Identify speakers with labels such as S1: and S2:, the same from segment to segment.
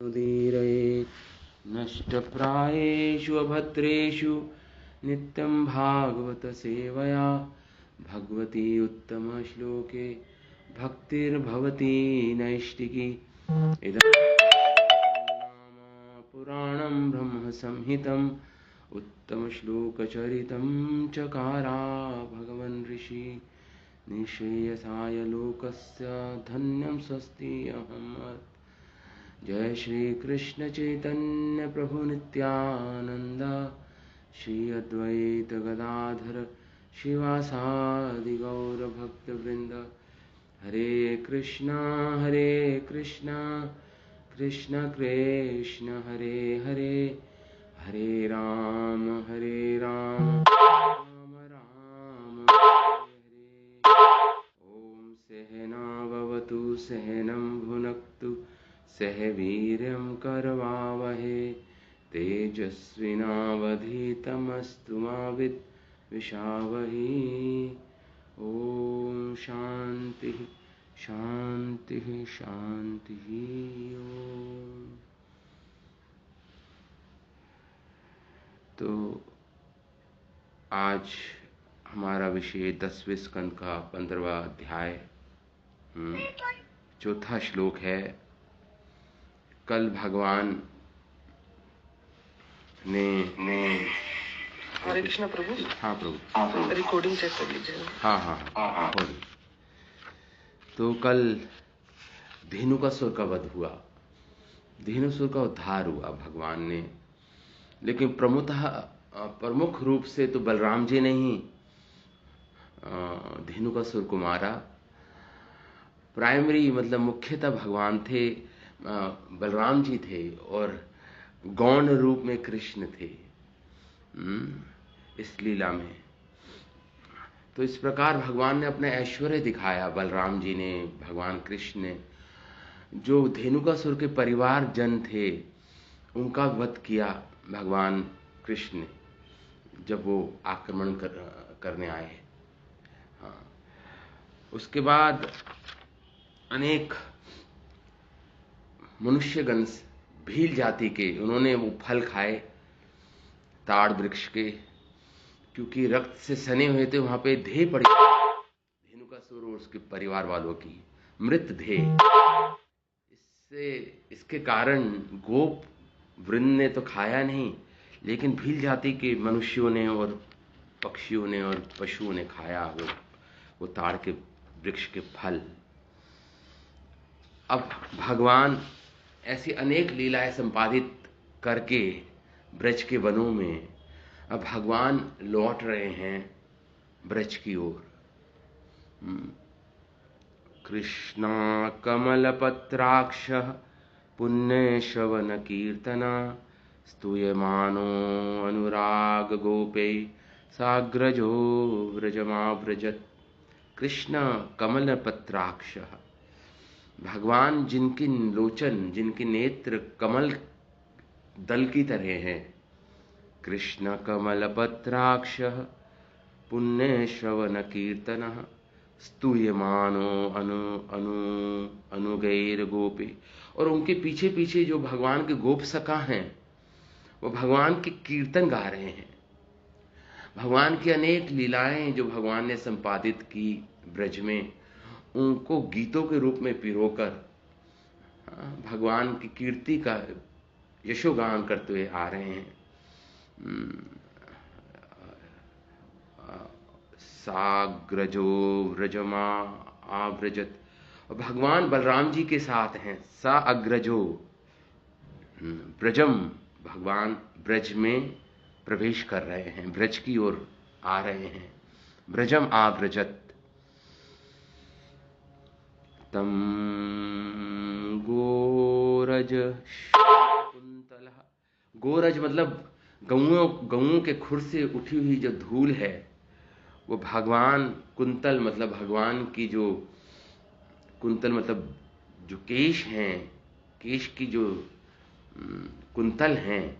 S1: उदीरये नष्टप्रायेषु अभद्रेषु नित्यं भागवत सेवया भगवती उत्तमश्लोके भक्तिर्भवती नैष्टिकी इदं नाम पुराणं ब्रह्मसंहितम् उत्तमश्लोकचरितं चकारा भगवन् ऋषि निःश्रेयसाय लोकस्य धन्यं स्वस्ति अहमत्। जय श्री कृष्ण चैतन्य प्रभु नित्यानंद श्री अद्वैत गदाधर शिवासादि गौर भक्त वृंद। हरे कृष्णा कृष्ण कृष्ण हरे हरे, हरे राम राम राम हरे हरे। ओम सहना भवतु सहनं भुनक्तु सह वीर्यं करवावहे तेजस्विनावधीतमस्तु मा विद्विषावहे। ओम शांति शांति शांति। ओम। तो आज हमारा विषय 10वें स्कंद का 15वां अध्याय चौथा श्लोक है। कल भगवान ने
S2: हरे कृष्णा प्रभु।
S1: हाँ प्रभु,
S2: रिकॉर्डिंग चेक कर लीजिए।
S1: हाँ। तो कल धेनुकासुर का वध हुआ, धेनुकासुर का उद्धार हुआ भगवान ने, लेकिन प्रमुख रूप से तो बलराम जी ने ही धेनुकासुर को मारा। प्राइमरी मतलब मुख्यतः भगवान थे, बलराम जी थे और गौण रूप में कृष्ण थे इस लीला में। तो इस प्रकार भगवान ने अपना ऐश्वर्य दिखाया, बलराम जी ने, भगवान कृष्ण ने। जो धेनुकासुर के परिवार जन थे उनका वध किया भगवान कृष्ण ने जब वो आक्रमण करने आए। हाँ, उसके बाद अनेक मनुष्यगण भील जाति के, उन्होंने वो फल खाए ताड़ वृक्ष के, क्योंकि रक्त से सने हुए थे। वहां पे देह पड़ी धेनुकासुर और उसके परिवार वालों की मृत देह। इसके कारण गोप वृंद ने तो खाया नहीं, लेकिन भील जाति के मनुष्यों ने और पक्षियों ने और पशुओं ने खाया वो ताड़ के वृक्ष के फल। अब भगवान ऐसी अनेक लीलाएं संपादित करके ब्रज के वनों में अब भगवान लौट रहे हैं ब्रज की ओर। कृष्णा कमलपत्राक्षः पुण्यश्रवण कीर्तना स्तूयमानो अनुराग गोपै साग्रजो व्रजमाव्रजत्। कृष्ण कमलपत्राक्षः, भगवान जिनकी लोचन, जिनके नेत्र कमल दल की तरह हैं। कृष्ण कमलपत्राक्षः पुण्यश्रवण कीर्तनः स्तूयमानो अनुगैर गोपे। और उनके पीछे पीछे जो भगवान के गोप सखा हैं वो भगवान के कीर्तन गा रहे हैं। भगवान की अनेक लीलाएं जो भगवान ने संपादित की ब्रज में, उनको गीतों के रूप में पिरोकर भगवान की कीर्ति का यशोगान करते हुए आ रहे हैं। साग्रजो व्रजमा आव्रजत, और भगवान बलराम जी के साथ हैं। सा अग्रजो ब्रजम, भगवान ब्रज में प्रवेश कर रहे हैं, ब्रज की ओर आ रहे हैं। ब्रजम आव्रजत तम गोरज कुंतल। गोरज मतलब गऊओं के खुर से उठी हुई जो धूल है वो भगवान, कुंतल मतलब भगवान की जो, कुंतल मतलब जो केश हैं, केश की जो कुंतल हैं,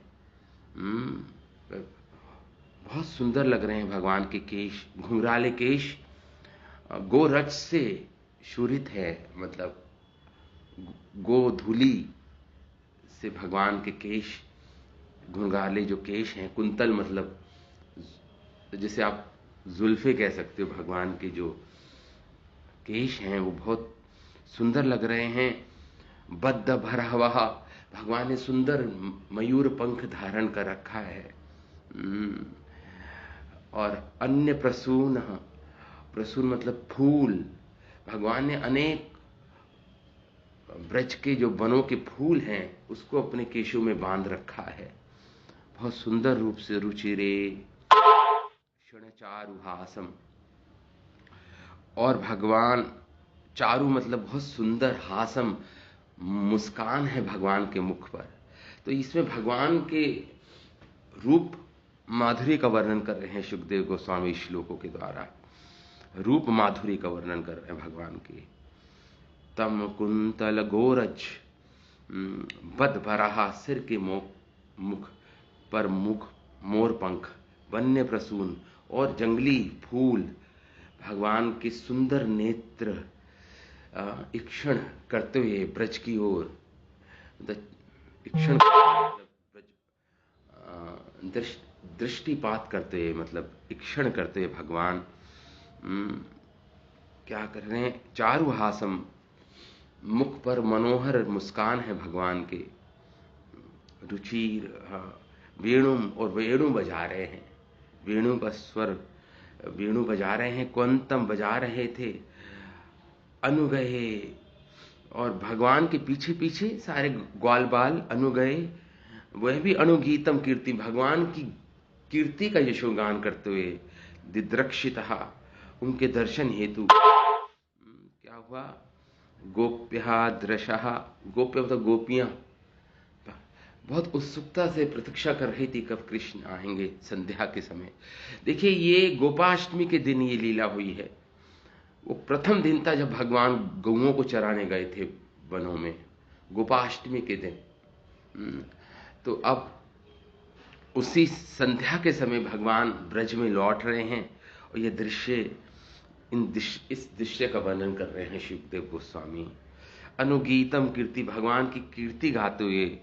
S1: बहुत सुंदर लग रहे हैं भगवान के केश, घुंघराले केश। गोरज से शूरित है, मतलब गोधूली से भगवान के केश, घुंघराले जो केश हैं, कुंतल मतलब जैसे आप जुल्फे कह सकते हो, भगवान के जो केश हैं वो बहुत सुंदर लग रहे हैं। बद्ध भरहवः, भगवान ने सुंदर मयूर पंख धारण कर रखा है। और अन्य प्रसून, प्रसून मतलब फूल, भगवान ने अनेक ब्रज के जो वनों के फूल हैं उसको अपने केशों में बांध रखा है, बहुत सुंदर रूप से। रुचिरे क्षणचारुहासम, और भगवान, चारु मतलब बहुत सुंदर, हासम मुस्कान है भगवान के मुख पर। तो इसमें भगवान के रूप माधुरी का वर्णन कर रहे हैं सुखदेव गोस्वामी श्लोकों के द्वारा, रूप माधुरी का वर्णन कर रहे हैं भगवान के। तम कुंतल गोरज, बद भराहा, सिर के मुख पर मुख मोर पंख, वन्य प्रसून और जंगली फूल, भगवान के सुंदर नेत्र इक्षण करते हुए ब्रज की ओर, इक्षण दृष्टिपात करते हुए, मतलब इक्षण करते हुए भगवान क्या कर रहे हैं? चारुहासम, मुख पर मनोहर मुस्कान है भगवान के। रुचिर, वेणुम, और वेणु बजा रहे हैं, वेणु का स्वर, वेणु बजा रहे हैं, क्वंतम बजा रहे थे। अनुगए, और भगवान के पीछे पीछे सारे ग्वाल बाल अनुगए, वह भी अनुगीतम कीर्ति, भगवान की कीर्ति का यशोगान करते हुए। दिद्रक्षितः, उनके दर्शन हेतु क्या हुआ? गोप्यः दृशः, गोप्य मतलब गोपियां बहुत उत्सुकता से प्रतीक्षा कर रही थी कब कृष्ण आएंगे संध्या के समय। देखिए, ये गोपाष्टमी के दिन ये लीला हुई है। वो प्रथम दिन था जब भगवान गौओं को चराने गए थे वनों में, गोपाष्टमी के दिन। तो अब उसी संध्या के समय भगवान ब्रज में लौट रहे हैं, और ये दृश्य, इस दृश्य का वर्णन कर रहे हैं सुखदेव गोस्वामी। अनुगीतम कीर्ति, भगवान की कीर्ति गाते हुए।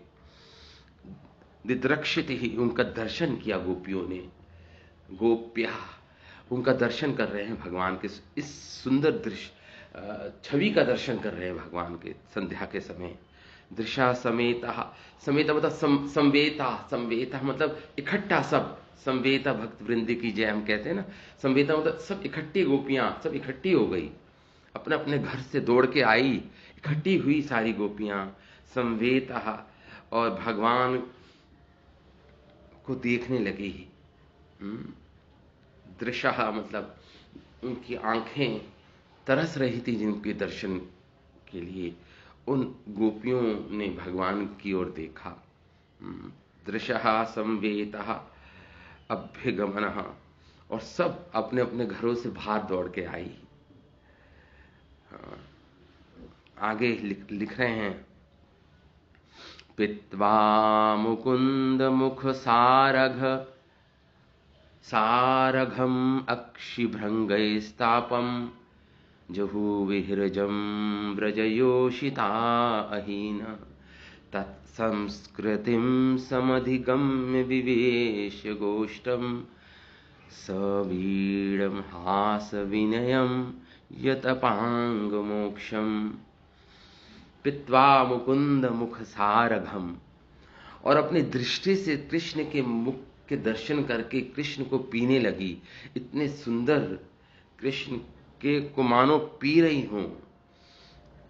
S1: दिद्रक्षित ही, उनका दर्शन किया गोपियों ने। गोप्या, उनका दर्शन कर रहे हैं भगवान के, इस सुंदर दृश्य छवि का दर्शन कर रहे हैं भगवान के संध्या के समय। दृशा समेता, समेता मतलब संवेता, संवेता मतलब इकट्ठा सब, संवेता भक्त वृंद की जय हम कहते हैं ना। संवेता मतलब सब इकट्ठी, गोपियां सब इकट्ठी हो गई, अपने अपने घर से दौड़ के आई, इकट्ठी हुई सारी गोपियां। संवेता, और भगवान को देखने लगी। दृशा मतलब उनकी आंखें तरस रही थी जिनके दर्शन के लिए। उन गोपियों ने भगवान की ओर देखा। दृशः संवेतः अभ्यगमनः, और सब अपने अपने घरों से बाहर दौड़ के आई। आगे लिख रहे हैं, पित्वा मुकुंद मुख सारघ, सारघम अक्षिभृंगैस्तापम, जहुविहृजं व्रजयोषिता अहीन, तत्संस्कृतिं समधिगम्य विवेश गोष्ठं, सवीडं हासविनयं यतपांगमोक्षं। पित्वा मुकुंद मुख सारघम, और अपनी दृष्टि से कृष्ण के मुख के दर्शन करके कृष्ण को पीने लगी। इतने सुंदर कृष्ण के को मानो पी रही हूं,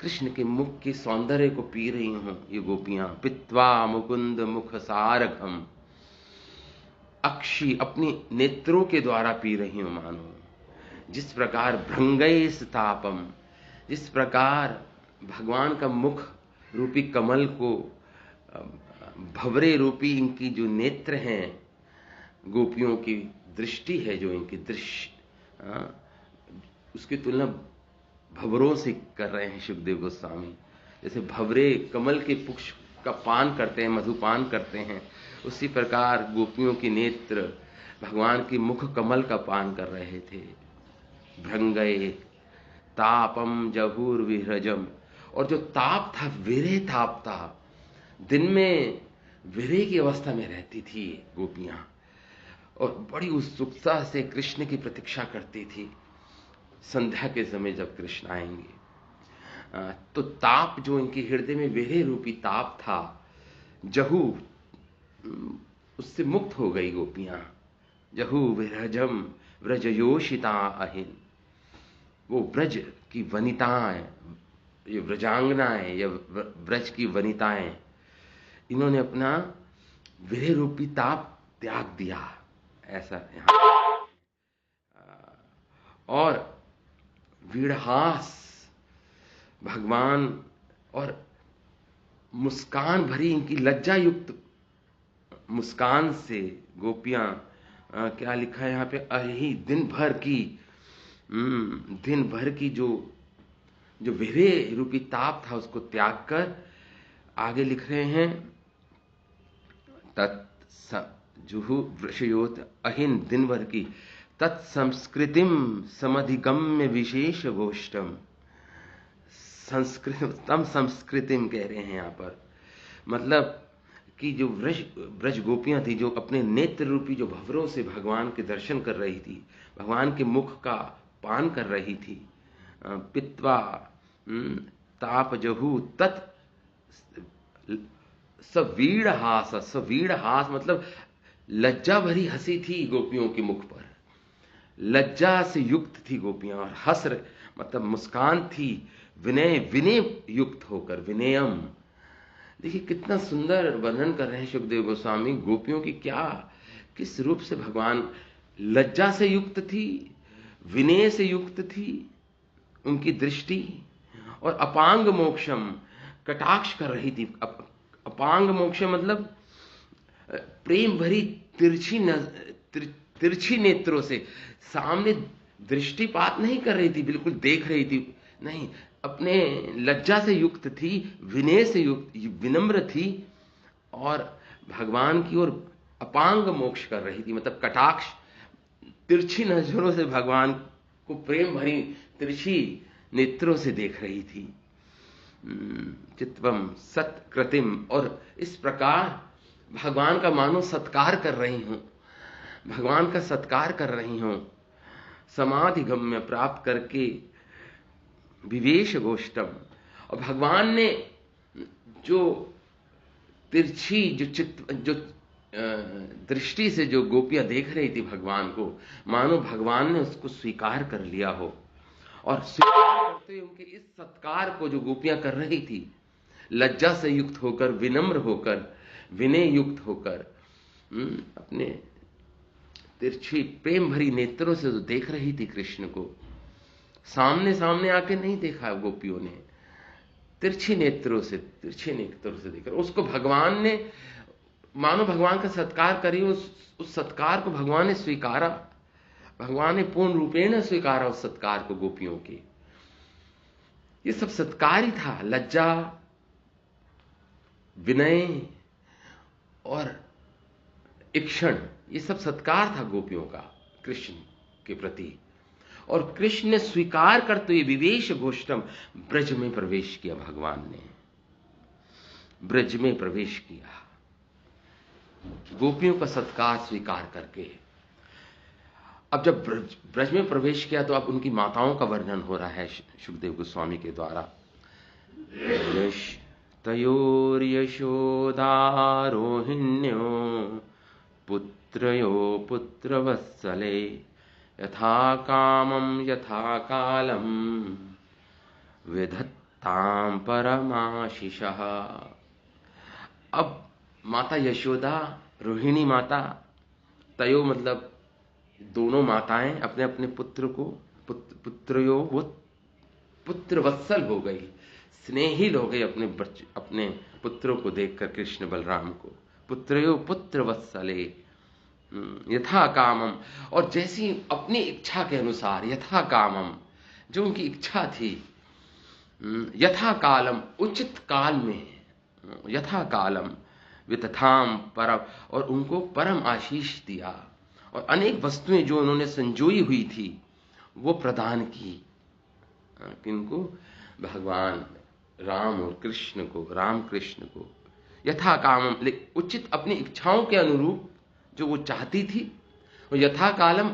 S1: कृष्ण के मुख के सौंदर्य को पी रही हूं ये गोपियां। पित्वा मुकुंद मुख सारघम, अक्षी अपनी नेत्रों के द्वारा पी रही हूं मानो। जिस प्रकार भृंगैस तापम, जिस प्रकार भगवान का मुख रूपी कमल को, भवरे रूपी इनकी जो नेत्र हैं, गोपियों की दृष्टि है जो इनकी दृश्य, उसकी तुलना भवरों से कर रहे हैं सुखदेव गोस्वामी। जैसे भवरे कमल के पुष्प का पान करते हैं, मधुपान करते हैं, उसी प्रकार गोपियों की नेत्र भगवान की मुख कमल का पान कर रहे थे। भृंगये तापम जहुर्विहृजम, और जो ताप था वीरे ताप था, दिन में विरह की अवस्था में रहती थी गोपियां, और बड़ी उत्सुकता से कृष्ण की प्रतीक्षा करती थी संध्या के समय जब कृष्ण आएंगे। तो ताप जो इनके हृदय में विरह रूपी ताप था, जहू, उससे मुक्त हो गई गोपियां। जहू विरजम व्रजयोषिता अहिन, वो ब्रज की वनिताएं, ये व्रजांगनाएं या ब्रज की वनिताएं, इन्होंने अपना विरह रूपी ताप त्याग दिया, ऐसा यहां। और वीरहास, भगवान और मुस्कान भरी इनकी लज्जा युक्त मुस्कान से गोपियां, क्या लिखा है यहां पे, अही दिन भर की जो विरह रूपी ताप था उसको त्याग कर आगे लिख रहे हैं, जुहु वृषयोत अहिन दिन भर की तत्संस्कृतिम समधिगम्य विशेष गोष्ठम। संस्कृतम संस्कृतिम कह रहे हैं यहां पर, मतलब कि जो ब्रज गोपियां थी, जो अपने नेत्र रूपी जो भंवरों से भगवान के दर्शन कर रही थी, भगवान के मुख का पान कर रही थी, पित्वा ताप जहू तत् सवीड़ हास मतलब लज्जा भरी हंसी थी गोपियों के मुख पर, लज्जा से युक्त थी गोपियां, और हंस मतलब मुस्कान थी विनय युक्त होकर, विनयम। देखिए कितना सुंदर वर्णन कर रहे हैं सुखदेव गोस्वामी गोपियों की, किस रूप से भगवान लज्जा से युक्त थी, विनय से युक्त थी उनकी दृष्टि, और अपांग मोक्षम कटाक्ष कर रही थी। अपांग मोक्षम मतलब प्रेम भरी तिरछी नेत्रों से सामने दृष्टिपात नहीं कर रही थी, बिल्कुल देख रही थी नहीं, अपने लज्जा से युक्त थी, विनय से युक्त, विनम्र थी, और भगवान की ओर अपांग मोक्ष कर रही थी, मतलब कटाक्ष, तिरछी नजरों से भगवान को प्रेम भरी तिरछी नेत्रों से देख रही थी। चित्वम सत्कृतिम, और इस प्रकार भगवान का मानो सत्कार कर रही हूं, भगवान का सत्कार कर रही हूं, समाधि गम्य प्राप्त करके विवेश गोष्ठम। और भगवान ने जो तिरछी जो दृष्टि से जो गोपियां देख रही थी भगवान को, मानो भगवान ने उसको स्वीकार कर लिया हो, और स्वीकार करते हुए उनके इस सत्कार को जो गोपियां कर रही थी, लज्जा से युक्त होकर, विनम्र होकर, विनय युक्त होकर, अपने तिरछी प्रेम भरी नेत्रों से जो देख रही थी कृष्ण को, सामने आके नहीं देखा गोपियों ने, तिरछी नेत्रों से देखकर उसको भगवान ने, मानो भगवान का सत्कार करी, उस सत्कार को भगवान ने स्वीकारा, भगवान ने पूर्ण रूपेण स्वीकारा उस सत्कार को गोपियों के। ये सब सत्कार ही था, लज्जा, विनय और इक्षण, ये सब सत्कार था गोपियों का कृष्ण के प्रति। और कृष्ण ने स्वीकार करते हुए विवेश गोष्ठम, ब्रज में प्रवेश किया, भगवान ने ब्रज में प्रवेश किया गोपियों का सत्कार स्वीकार करके। अब जब ब्रज में प्रवेश किया तो अब उनकी माताओं का वर्णन हो रहा है सुखदेव गोस्वामी के द्वारा। तयोर्यशोदारोहिण्यो पुत्रयो पुत्रवत्सले यथा कामं यथा कालं विधत्तां परमाशिषः। अब माता यशोदा, रोहिणी माता, तयो मतलब दोनों माताएं अपने अपने पुत्र को, पुत्रयो, वो पुत्र वत्सल हो गई, स्नेहिल हो गई अपने पुत्रों को देखकर, कृष्ण बलराम को। पुत्रयो पुत्र वत्सले यथा कामम, और जैसी अपनी इच्छा के अनुसार, यथा कामम जो उनकी इच्छा थी, यथा कालम उचित काल में, यथा कालम वितथाम परम, और उनको परम आशीष दिया, और अनेक वस्तुएं जो उन्होंने संजोई हुई थी वो प्रदान की। किनको? भगवान राम और कृष्ण को, राम कृष्ण को। यथा कामम, उचित अपनी इच्छाओं के अनुरूप जो वो चाहती थी, और यथा कालम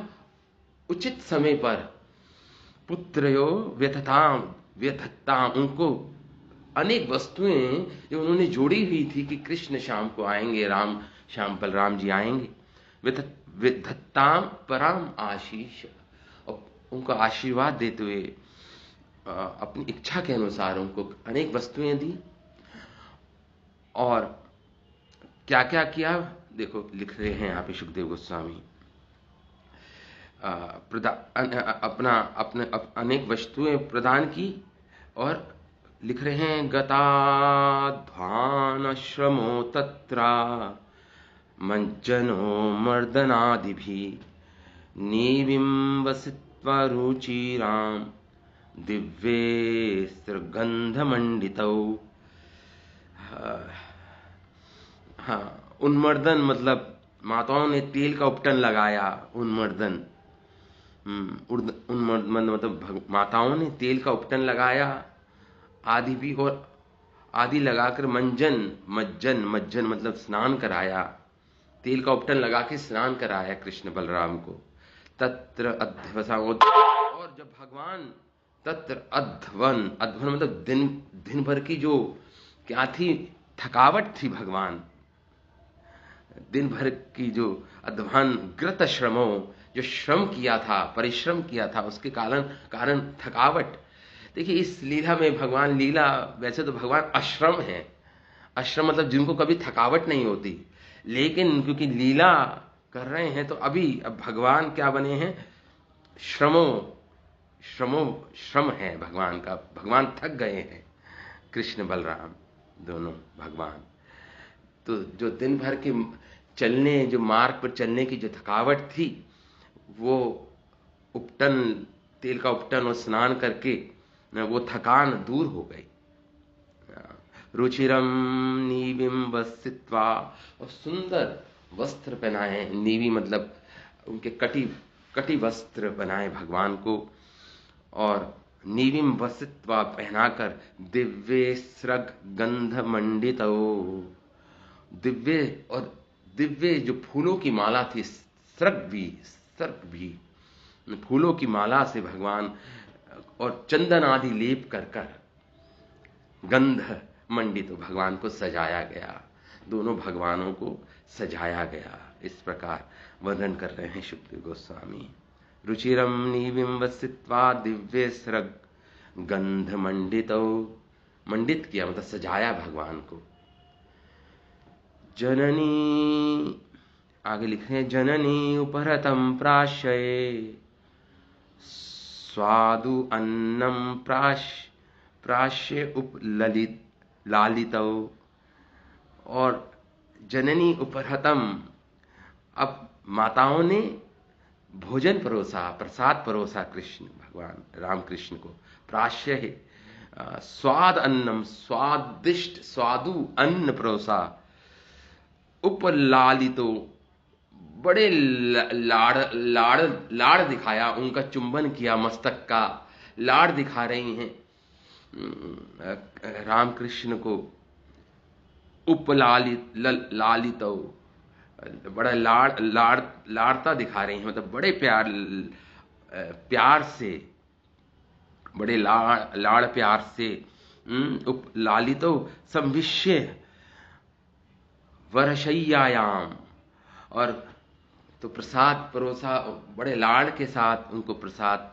S1: उचित समय पर, पुत्रयो व्यथताम व्यथताम, उनको अनेक वस्तुएं जो उन्होंने जोड़ी हुई थी कि कृष्ण शाम को आएंगे, राम शाम बलराम जी आएंगे, विधत्ताम पराम आशीष, और उनको आशीर्वाद देते हुए अपनी इच्छा के अनुसार उनको अनेक वस्तुएं दी। और क्या क्या किया देखो, लिख रहे हैं यहाँ पे सुखदेव गोस्वामी, अपने अनेक वस्तुएं प्रदान की, और लिख रहे हैं गताध्वान श्रमो तत्रा मज्जनो मर्दनादिभि नीविं वसित्वा रुचिराम दिव्येस्त्रगंधमंडितौ। हाँ, उन्मर्दन मतलब माताओं ने तेल का उपटन लगाया, उन्मर्दन मतलब माताओं ने तेल का उपटन लगाया, आदि भी, और आदि लगाकर मज्जन मतलब स्नान कराया, तेल का उपटन लगा के स्नान कराया कृष्ण बलराम को। तत्र अध्वसा, और जब भगवान तत्र अध्वन मतलब दिन भर की जो क्या थी, थकावट थी, भगवान दिन भर की जो अध्वान ग्रत श्रमो, जो श्रम किया था, परिश्रम किया था, उसके कारण थकावट। देखिए इस लीला में भगवान, लीला वैसे तो भगवान अश्रम है, अश्रम मतलब जिनको कभी थकावट नहीं होती, लेकिन क्योंकि लीला कर रहे हैं तो अब भगवान क्या बने हैं, श्रम है भगवान का, भगवान थक गए हैं, कृष्ण बलराम दोनों भगवान। तो जो दिन भर के चलने, जो मार्ग पर चलने की जो थकावट थी, वो उपटन, तेल का उपटन और स्नान करके वो थकान दूर हो गई। रुचिरम नीविम वसित्वा, और सुंदर वस्त्र पहनाए, नीवी मतलब उनके कटी वस्त्र बनाए भगवान को, और नीविम वसित्वा पहनाकर दिव्य स्रग गंध मंडित, दिव्य जो फूलों की माला थी, सर्ग भी फूलों की माला से भगवान, और चंदन आदि लेप कर गंध मंडित, तो भगवान को सजाया गया, दोनों भगवानों को सजाया गया। इस प्रकार वर्णन कर रहे हैं सुखदेव गोस्वामी। रुचिरम नीविम वसित्वा दिव्य स्रग गंध मंडित, मंडित किया मतलब सजाया भगवान को। जननी, आगे लिखे हैं, जननी उपहृतम प्राश्रये स्वादु अन्नम प्राश्य उपललित लालितौ, और जननी उपहृतम, अब माताओं ने भोजन परोसा, प्रसाद परोसा कृष्ण भगवान राम कृष्ण को, प्राश्य है स्वाद अन्नम, स्वादिष्ट स्वादु अन्न परोसा, उपलालितो, बड़े लाड़ दिखाया, उनका चुंबन किया, मस्तक का लाड़ दिखा रही हैं रामकृष्ण को। लालित बड़ा लाड़ता दिखा रही हैं, मतलब बड़े प्यार से, बड़े लाड़ प्यार से। उपलालितो संविष्य वरशय्यायाम, और तो प्रसाद परोसा, बड़े लाड़ के साथ उनको प्रसाद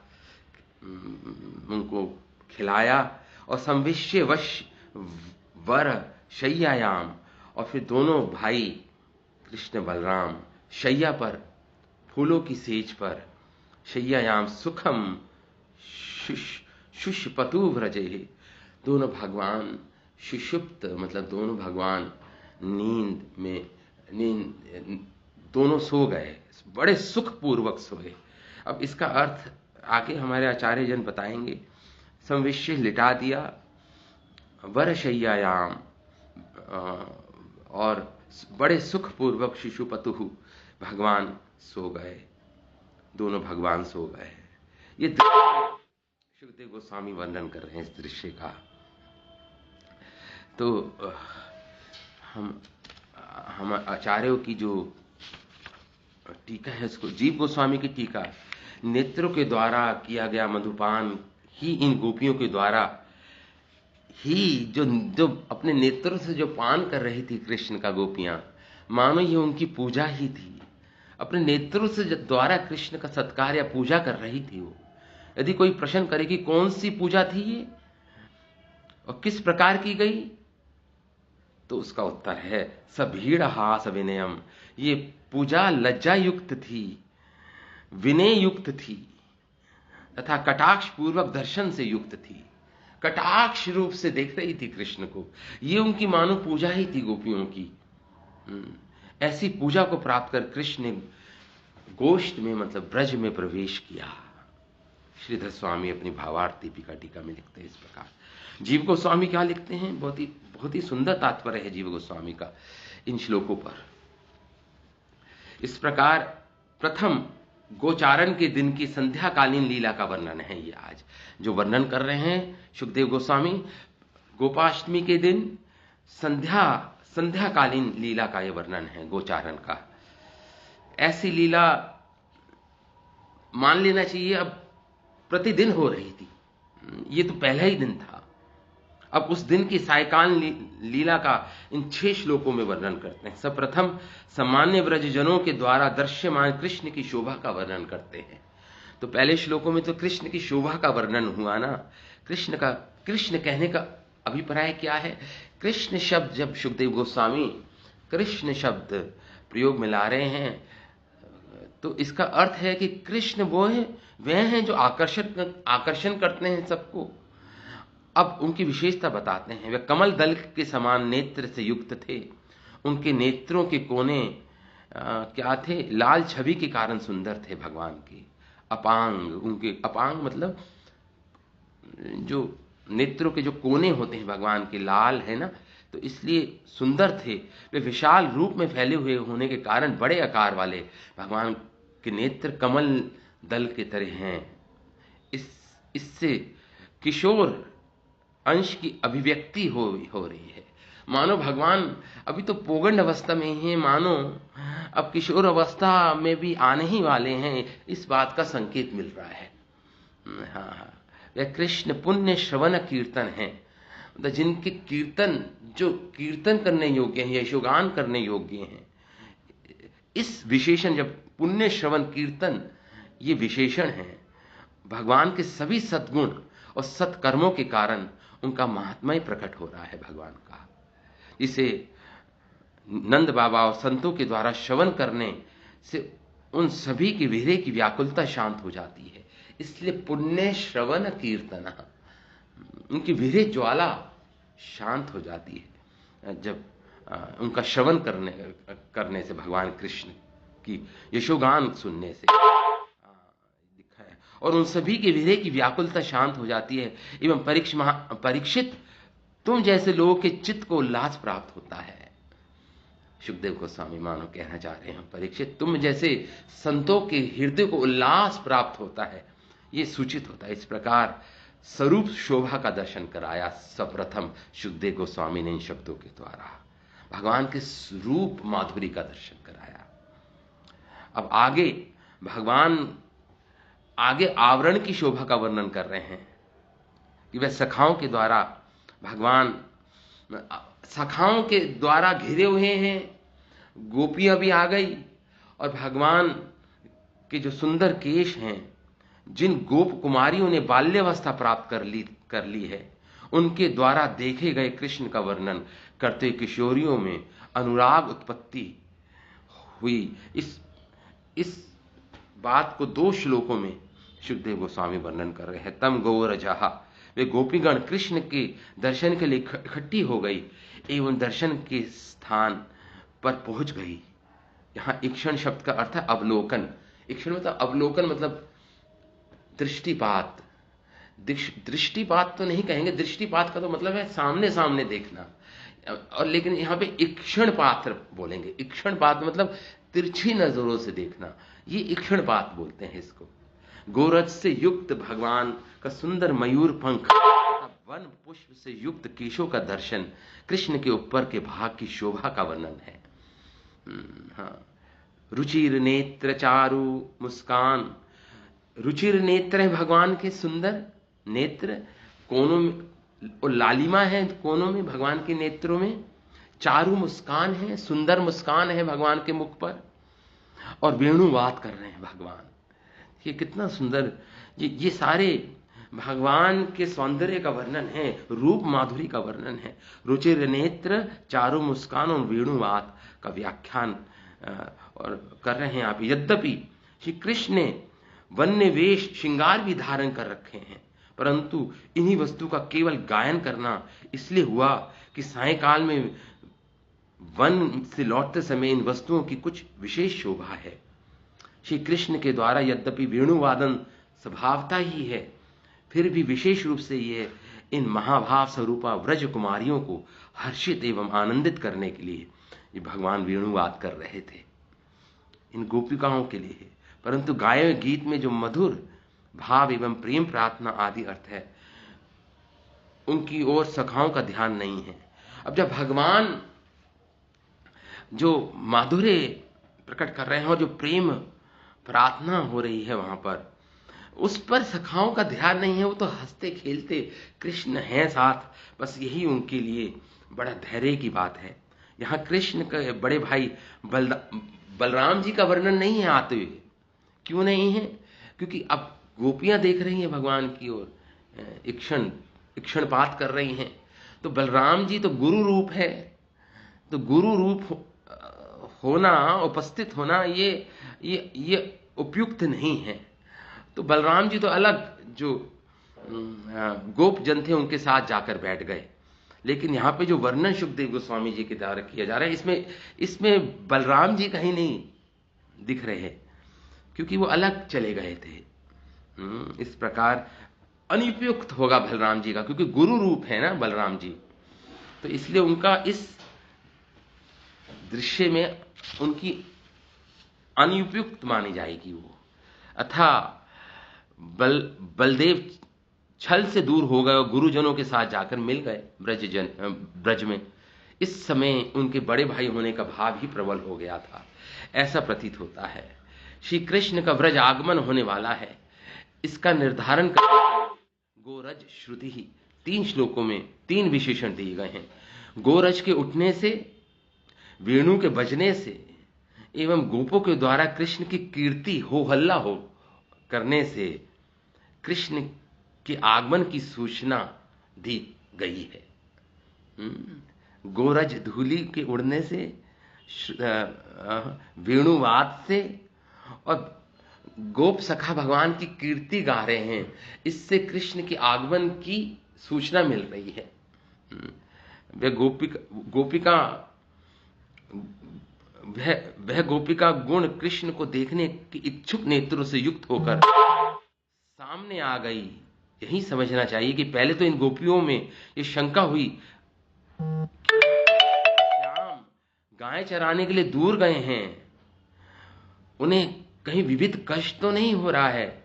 S1: उनको खिलाया, और संविष्य वर शय्यायाम, और फिर दोनों भाई कृष्ण बलराम शैया पर, फूलों की सेज पर, शय्यायाम सुखम शुष्पतु व्रजे, दोनों भगवान सुषुप्त मतलब दोनों भगवान नींद दोनों सो गए, बड़े सुखपूर्वक सोए। अब इसका अर्थ आगे हमारे आचार्य जन बताएंगे। संविष्य लिटा दिया, वरशय्यायाम, और बड़े सुखपूर्वक शिशुपतु भगवान सो गए, दोनों भगवान सो गए। ये सुखदेव गोस्वामी वर्णन कर रहे हैं इस दृश्य का। तो हम आचार्यों की जो टीका है, उसको जीव गोस्वामी की टीका, नेत्रों के द्वारा किया गया मधुपान ही इन गोपियों के द्वारा ही जो जो अपने नेत्रों से जो पान कर रही थी कृष्ण का गोपियां, मानो ये उनकी पूजा ही थी। अपने नेत्रों से द्वारा कृष्ण का सत्कार या पूजा कर रही थी वो। यदि कोई प्रश्न करे कि कौन सी पूजा थी ये और किस प्रकार की गई, तो उसका उत्तर है सभीड़ हास विनयम। ये पूजा लज्जा युक्त थी, विनय युक्त थी तथा कटाक्ष पूर्वक दर्शन से युक्त थी। कटाक्ष रूप से देख रही थी कृष्ण को। ये उनकी मानो पूजा ही थी गोपियों की। ऐसी पूजा को प्राप्त कर कृष्ण ने गोष्ठ में मतलब ब्रज में प्रवेश किया। श्रीधर स्वामी अपनी भावार्थ दीपिका टीका में लिखते हैं इस प्रकार। जीव गोस्वामी क्या लिखते हैं, बहुत ही सुंदर तात्पर्य है जीव गोस्वामी का इन श्लोकों पर। इस प्रकार प्रथम गोचारण के दिन की संध्याकालीन लीला का वर्णन है। ये आज जो वर्णन कर रहे हैं सुखदेव गोस्वामी, गोपाष्टमी के दिन संध्याकालीन लीला का यह वर्णन है गोचारण का। ऐसी लीला मान लेना चाहिए अब प्रतिदिन हो रही थी। ये तो पहला ही दिन था। अब उस दिन की सायकाल लीला का इन 6 श्लोकों में वर्णन करते हैं। सर्वप्रथम सामान्य व्रजजनों के द्वारा दृश्यमान कृष्ण की शोभा का वर्णन करते हैं। तो पहले श्लोकों में तो कृष्ण की शोभा का वर्णन हुआ ना। कृष्ण कहने का अभिप्राय क्या है? कृष्ण शब्द जब सुखदेव गोस्वामी कृष्ण शब्द प्रयोग में ला रहे हैं तो इसका अर्थ है कि कृष्ण वह हैं जो आकर्षण करते हैं सबको। अब उनकी विशेषता बताते हैं। वे कमल दल के समान नेत्र से युक्त थे। उनके नेत्रों के कोने क्या थे? लाल छवि के कारण सुंदर थे भगवान के। अपांग, उनके अपांग मतलब जो नेत्रों के जो कोने होते हैं भगवान के लाल है ना, तो इसलिए सुंदर थे। वे विशाल रूप में फैले हुए होने के कारण बड़े आकार वाले भगवान के नेत्र कमल दल के तरह हैं। इससे किशोर अंश की अभिव्यक्ति हो रही है। मानो भगवान अभी तो पोगंड अवस्था में हैं, मानो अब किशोर अवस्था में भी आने ही वाले हैं, इस बात का संकेत मिल रहा है। हाँ, वह कृष्ण पुण्य श्रवण कीर्तन है, जिनके कीर्तन जो कीर्तन करने योग्य हैं, यशोगान करने योग्य हैं। इस विशेषण, जब पुण्य श्रवण कीर्तन ये विशेषण है, भगवान के सभी सद्गुण और सत्कर्मों के कारण उनका महात्मा ही प्रकट हो रहा है भगवान का। इसे नंद बाबा और संतों के द्वारा श्रवण करने से उन सभी की हृदय की व्याकुलता शांत हो जाती है। इसलिए पुण्य श्रवण कीर्तन, उनकी हृदय ज्वाला शांत हो जाती है जब उनका श्रवण करने से, भगवान कृष्ण की यशोगान सुनने से दिखा है। और उन सभी के हृदय की व्याकुलता शांत हो जाती है एवं परीक्षित तुम जैसे लोगों के चित्त को उल्लास प्राप्त होता है। सुखदेव गोस्वामी मानो कहना चाह रहे हैं, परीक्षित तुम जैसे संतों के हृदय को उल्लास प्राप्त होता है, ये सूचित होता है। इस प्रकार स्वरूप शोभा का दर्शन कराया सर्वप्रथम सुखदेव गोस्वामी ने इन शब्दों के द्वारा। भगवान के स्वरूप माधुरी का दर्शन कराया। अब भगवान आगे आवरण की शोभा का वर्णन कर रहे हैं कि वह सखाओं के द्वारा, भगवान सखाओं के द्वारा घिरे हुए हैं। गोपियां भी आ गई और भगवान के जो सुंदर केश हैं, जिन गोप कुमारियों ने बाल्यावस्था प्राप्त कर ली है, उनके द्वारा देखे गए कृष्ण का वर्णन करते किशोरियों में अनुराग उत्पत्ति हुई। इस बात को 2 श्लोकों में सुखदेव गोस्वामी वर्णन कर रहे हैं। तम गौरजहा, वे गोपीगण कृष्ण के दर्शन के लिए इकट्ठी हो गई एवं दर्शन के स्थान पर पहुंच गई। यहां ईक्षण शब्द का अर्थ है अवलोकन। ईक्षण मतलब अवलोकन, मतलब दृष्टिपात। दृष्टिपात तो नहीं कहेंगे, दृष्टिपात का तो मतलब है सामने सामने देखना, और लेकिन यहां पे ईक्षणपात बोलेंगे। ईक्षणपात मतलब तिरछी नजरों से देखना, ये ईक्षणपात बोलते हैं इसको। गोरज से युक्त भगवान का सुंदर मयूर पंख, वन पुष्प से युक्त केशों का दर्शन कृष्ण के ऊपर के भाग की शोभा का वर्णन है। हाँ, रुचिर नेत्र चारु मुस्कान। रुचिर नेत्र है भगवान के सुंदर नेत्र, कोनों में और लालिमा है कोनों में भगवान के नेत्रों में। चारु मुस्कान है, सुंदर मुस्कान है भगवान के मुख पर, और वेणुवाद कर रहे हैं भगवान। ये कितना सुंदर, ये सारे भगवान के सौंदर्य का वर्णन है, रूप माधुरी का वर्णन है। रुचिर नेत्र चारु मुस्कान और वेणुवाद का व्याख्यान और कर रहे हैं आप। यद्यपि श्री कृष्ण ने वन्य वेश श्रृंगार भी धारण कर रखे हैं, परंतु इन्हीं वस्तु का केवल गायन करना इसलिए हुआ कि सायंकाल में वन से लौटते समय इन वस्तुओं की कुछ विशेष शोभा है। श्री कृष्ण के द्वारा यद्यपि वेणुवादन स्वभावता ही है, फिर भी विशेष रूप से ये इन महाभाव स्वरूपा व्रज कुमारियों को हर्षित एवं आनंदित करने के लिए ये भगवान वेणुवाद कर रहे थे, इन गोपिकाओं के लिए। परंतु गाये गीत में जो मधुर भाव एवं प्रेम प्रार्थना आदि अर्थ है, उनकी ओर सखाओं का ध्यान नहीं है। अब जब भगवान जो माधुर्य प्रकट कर रहे हैं और जो प्रेम प्रार्थना हो रही है वहां पर, उस पर सखाओं का ध्यान नहीं है। वो तो हंसते खेलते कृष्ण हैं साथ, बस यही उनके लिए बड़ा धैर्य की बात है। यहां कृष्ण के बड़े भाई बलराम जी का वर्णन नहीं है आते हुए। क्यों नहीं है? क्योंकि अब गोपियां देख रही हैं भगवान की ओर, इक्षणपात कर रही हैं। तो बलराम जी तो गुरु रूप है, तो गुरु रूप होना, उपस्थित होना ये उपयुक्त नहीं है। तो बलराम जी तो अलग जो गोप जन थे उनके साथ जाकर बैठ गए। लेकिन यहाँ पे जो वर्णन सुखदेव गोस्वामी जी के द्वारा किया जा रहा है, इसमें बलराम जी कहीं नहीं दिख रहे हैं, क्योंकि वो अलग चले गए थे। इस प्रकार अनुपयुक्त होगा बलराम जी का, क्योंकि गुरु रूप है ना बलराम जी, तो इसलिए उनका इस दृश्य में उनकी अनुपयुक्त मानी जाएगी वो। अथा बलदेव छल से दूर हो गए और गुरुजनों के साथ जाकर मिल गए ब्रज में। इस समय उनके बड़े भाई होने का भाव ही प्रबल हो गया था, ऐसा प्रतीत होता है। श्री कृष्ण का ब्रज आगमन होने वाला है, इसका निर्धारण करने गोरज श्रुति ही 3 श्लोकों में 3 विशेषण दिए गए हैं। गोरज के उठने से, वेणु के बजने से एवं गोपों के द्वारा कृष्ण की कीर्ति हो हल्ला हो करने से कृष्ण के आगमन की सूचना दी गई है। गोरज धूलि के उड़ने से, वेणुवाद से, और गोप सखा भगवान की कीर्ति गा रहे हैं, इससे कृष्ण के आगमन की सूचना मिल रही है। वह गोपिका गुण कृष्ण को देखने की इच्छुक नेत्रों से युक्त होकर सामने आ गई। यही समझना चाहिए कि पहले तो इन गोपियों में ये शंका हुई, श्याम गाय चराने के लिए दूर गए हैं, उन्हें कहीं विविध कष्ट तो नहीं हो रहा है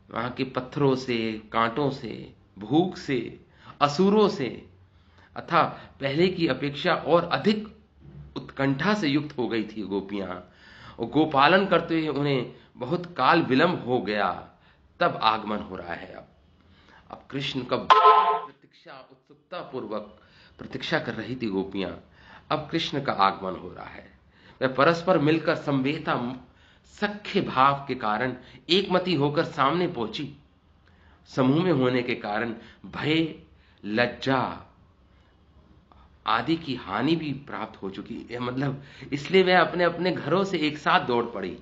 S1: वहां के पत्थरों से, कांटों से, भूख से, असुरों से, अथा पहले की अपेक्षा और अधिक उत्कंठा से युक्त हो गई थी गोपियां, और गोपालन करते हुए उन्हें बहुत काल विलंब हो गया, तब आगमन हो रहा है। अब कृष्ण का प्रतीक्षा, उत्सुकता पूर्वक प्रतीक्षा कर रही थी गोपियां, अब कृष्ण का आगमन हो रहा है। वह परस्पर मिलकर संवेदना सख्य भाव के कारण एकमति होकर सामने पहुंची। समूह में होने के कारण भय, लज्जा आदि की हानि भी प्राप्त हो चुकी है, मतलब इसलिए वह अपने अपने घरों से एक साथ दौड़ पड़ी।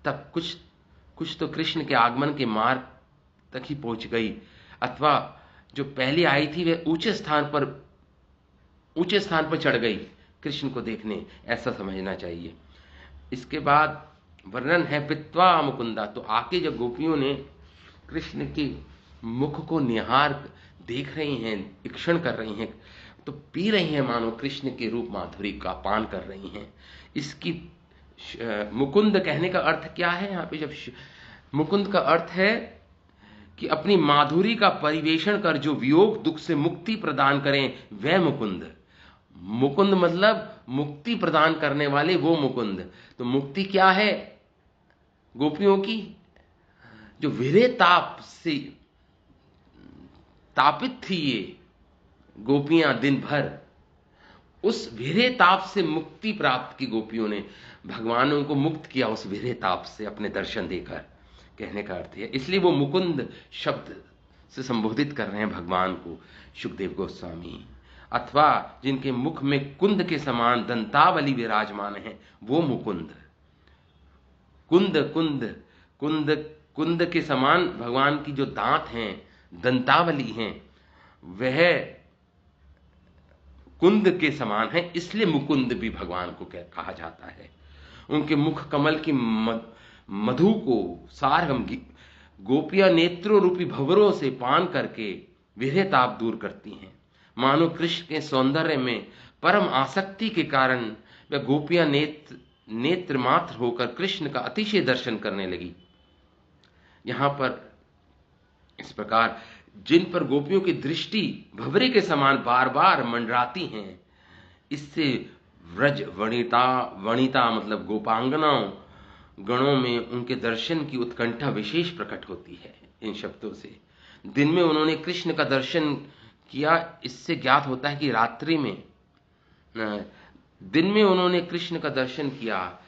S1: तब कुछ तो कृष्ण के आगमन के मार्ग तक ही पहुंच गई, अथवा जो पहले आई थी वह ऊंचे स्थान पर चढ़ गई कृष्ण को देखने, ऐसा समझना चाहिए। इसके बाद वर्णन है पित्वा मुकुंदा। तो आके जब गोपियों ने कृष्ण के मुख को निहार देख रही हैं, ईक्षण कर रही हैं, तो पी रही हैं, मानो कृष्ण के रूप माधुरी का पान कर रही हैं। इसकी मुकुंद कहने का अर्थ क्या है यहाँ पे? जब मुकुंद का अर्थ है कि अपनी माधुरी का परिवेषण कर जो वियोग दुख से मुक्ति प्रदान करें वह मुकुंद। मुकुंद मतलब मुक्ति प्रदान करने वाले वो मुकुंद। तो मुक्ति क्या है गोपियों की? जो विरह ताप से तापित थी ये गोपियां दिन भर, उस विरह ताप से मुक्ति प्राप्त की गोपियों ने, भगवान ने उनको मुक्त किया उस विरह ताप से अपने दर्शन देकर, कहने का अर्थ है। इसलिए वो मुकुंद शब्द से संबोधित कर रहे हैं भगवान को शुकदेव गोस्वामी। अथवा जिनके मुख में कुंद के समान दंतावली विराजमान है वो मुकुंद। कुंद कुंद कुंद कुंद के समान भगवान की जो दांत हैं, दंतावली हैं, वह कुंद के समान है, इसलिए मुकुंद भी भगवान को कहा जाता है। उनके मुख कमल की मधु को सारगम गोपियां नेत्रों रूपी भंवरों से पान करके विरह ताप दूर करती हैं। मानो कृष्ण के सौंदर्य में परम आसक्ति के कारण वह गोपियां नेत्र मात्र होकर कृष्ण का अतिशय दर्शन करने लगी। यहां पर इस प्रकार जिन पर गोपियों की दृष्टि भंवरे के समान बार बार मंडराती हैं, इससे व्रज वणिता मतलब गोपांगनाओं गणों में उनके दर्शन की उत्कंठा विशेष प्रकट होती है। इन शब्दों से दिन में उन्होंने कृष्ण का दर्शन किया, इससे ज्ञात होता है कि रात्रि में, दिन में उन्होंने कृष्ण का दर्शन किया,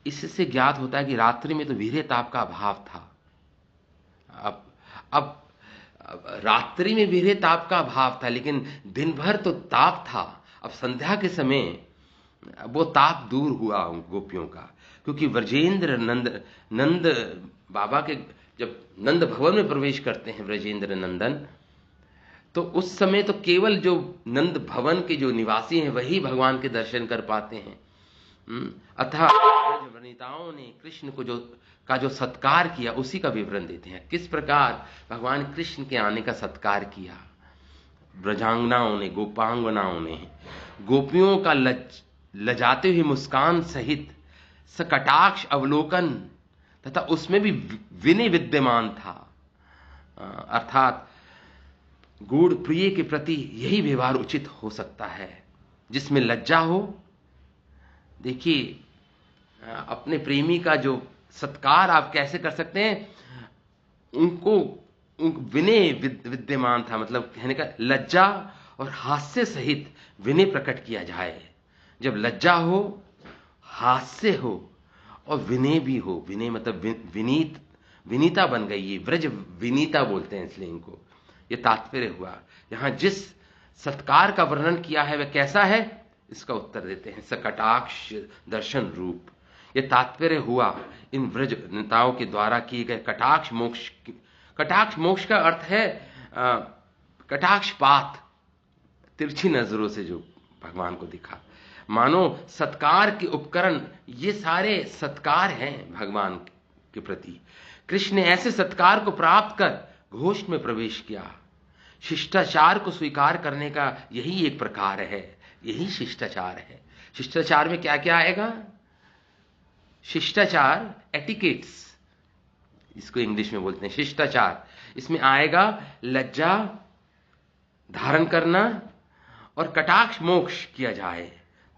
S1: इससे ज्ञात होता है कि रात्रि में तो विरह ताप का अभाव था। अब रात्रि में विरह ताप का अभाव था, लेकिन दिन भर तो ताप था। अब संध्या के समय वो ताप दूर हुआ उन गोपियों का, क्योंकि व्रजेंद्र नंद बाबा के जब नंद भवन में प्रवेश करते हैं व्रजेंद्र नंदन, तो उस समय तो केवल जो नंद भवन के जो निवासी हैं वही भगवान के दर्शन कर पाते हैं। अतः वनिताओं ने कृष्ण को जो सत्कार किया उसी का विवरण देते हैं। किस प्रकार भगवान कृष्ण के आने का सत्कार किया ब्रजांगनाओं ने, गोपांगनाओं ने। गोपियों का लजाते हुए मुस्कान सहित सकटाक्ष अवलोकन तथा उसमें भी विनय विद्यमान था। अर्थात गूढ़ प्रिय के प्रति यही व्यवहार उचित हो सकता है, जिसमें लज्जा हो। देखिए, अपने प्रेमी का जो सत्कार आप कैसे कर सकते हैं, उनको विनय विद्यमान था, मतलब कहने का लज्जा और हास्य सहित विनय प्रकट किया जाए। जब लज्जा हो, हास्य हो और विनय भी हो, विनय मतलब विनीता बन गई, ये व्रज विनीता बोलते हैं इसलिए इनको, ये तात्पर्य हुआ। यहां जिस सत्कार का वर्णन किया है वह कैसा है, इसका उत्तर देते हैं सकटाक्ष दर्शन रूप। ये तात्पर्य हुआ इन व्रज नेताओं के द्वारा किए गए कटाक्ष मोक्ष। कटाक्ष मोक्ष का अर्थ है कटाक्षपात, तिरछी नजरों से जो भगवान को दिखा। मानो सत्कार के उपकरण ये सारे सत्कार हैं भगवान के प्रति। कृष्ण ने ऐसे सत्कार को प्राप्त कर घोष में प्रवेश किया। शिष्टाचार को स्वीकार करने का यही एक प्रकार है, यही शिष्टाचार है। शिष्टाचार में क्या क्या आएगा? शिष्टाचार, एटिकेट्स इसको इंग्लिश में बोलते हैं, शिष्टाचार। इसमें आएगा लज्जा धारण करना और कटाक्ष मोक्ष किया जाए,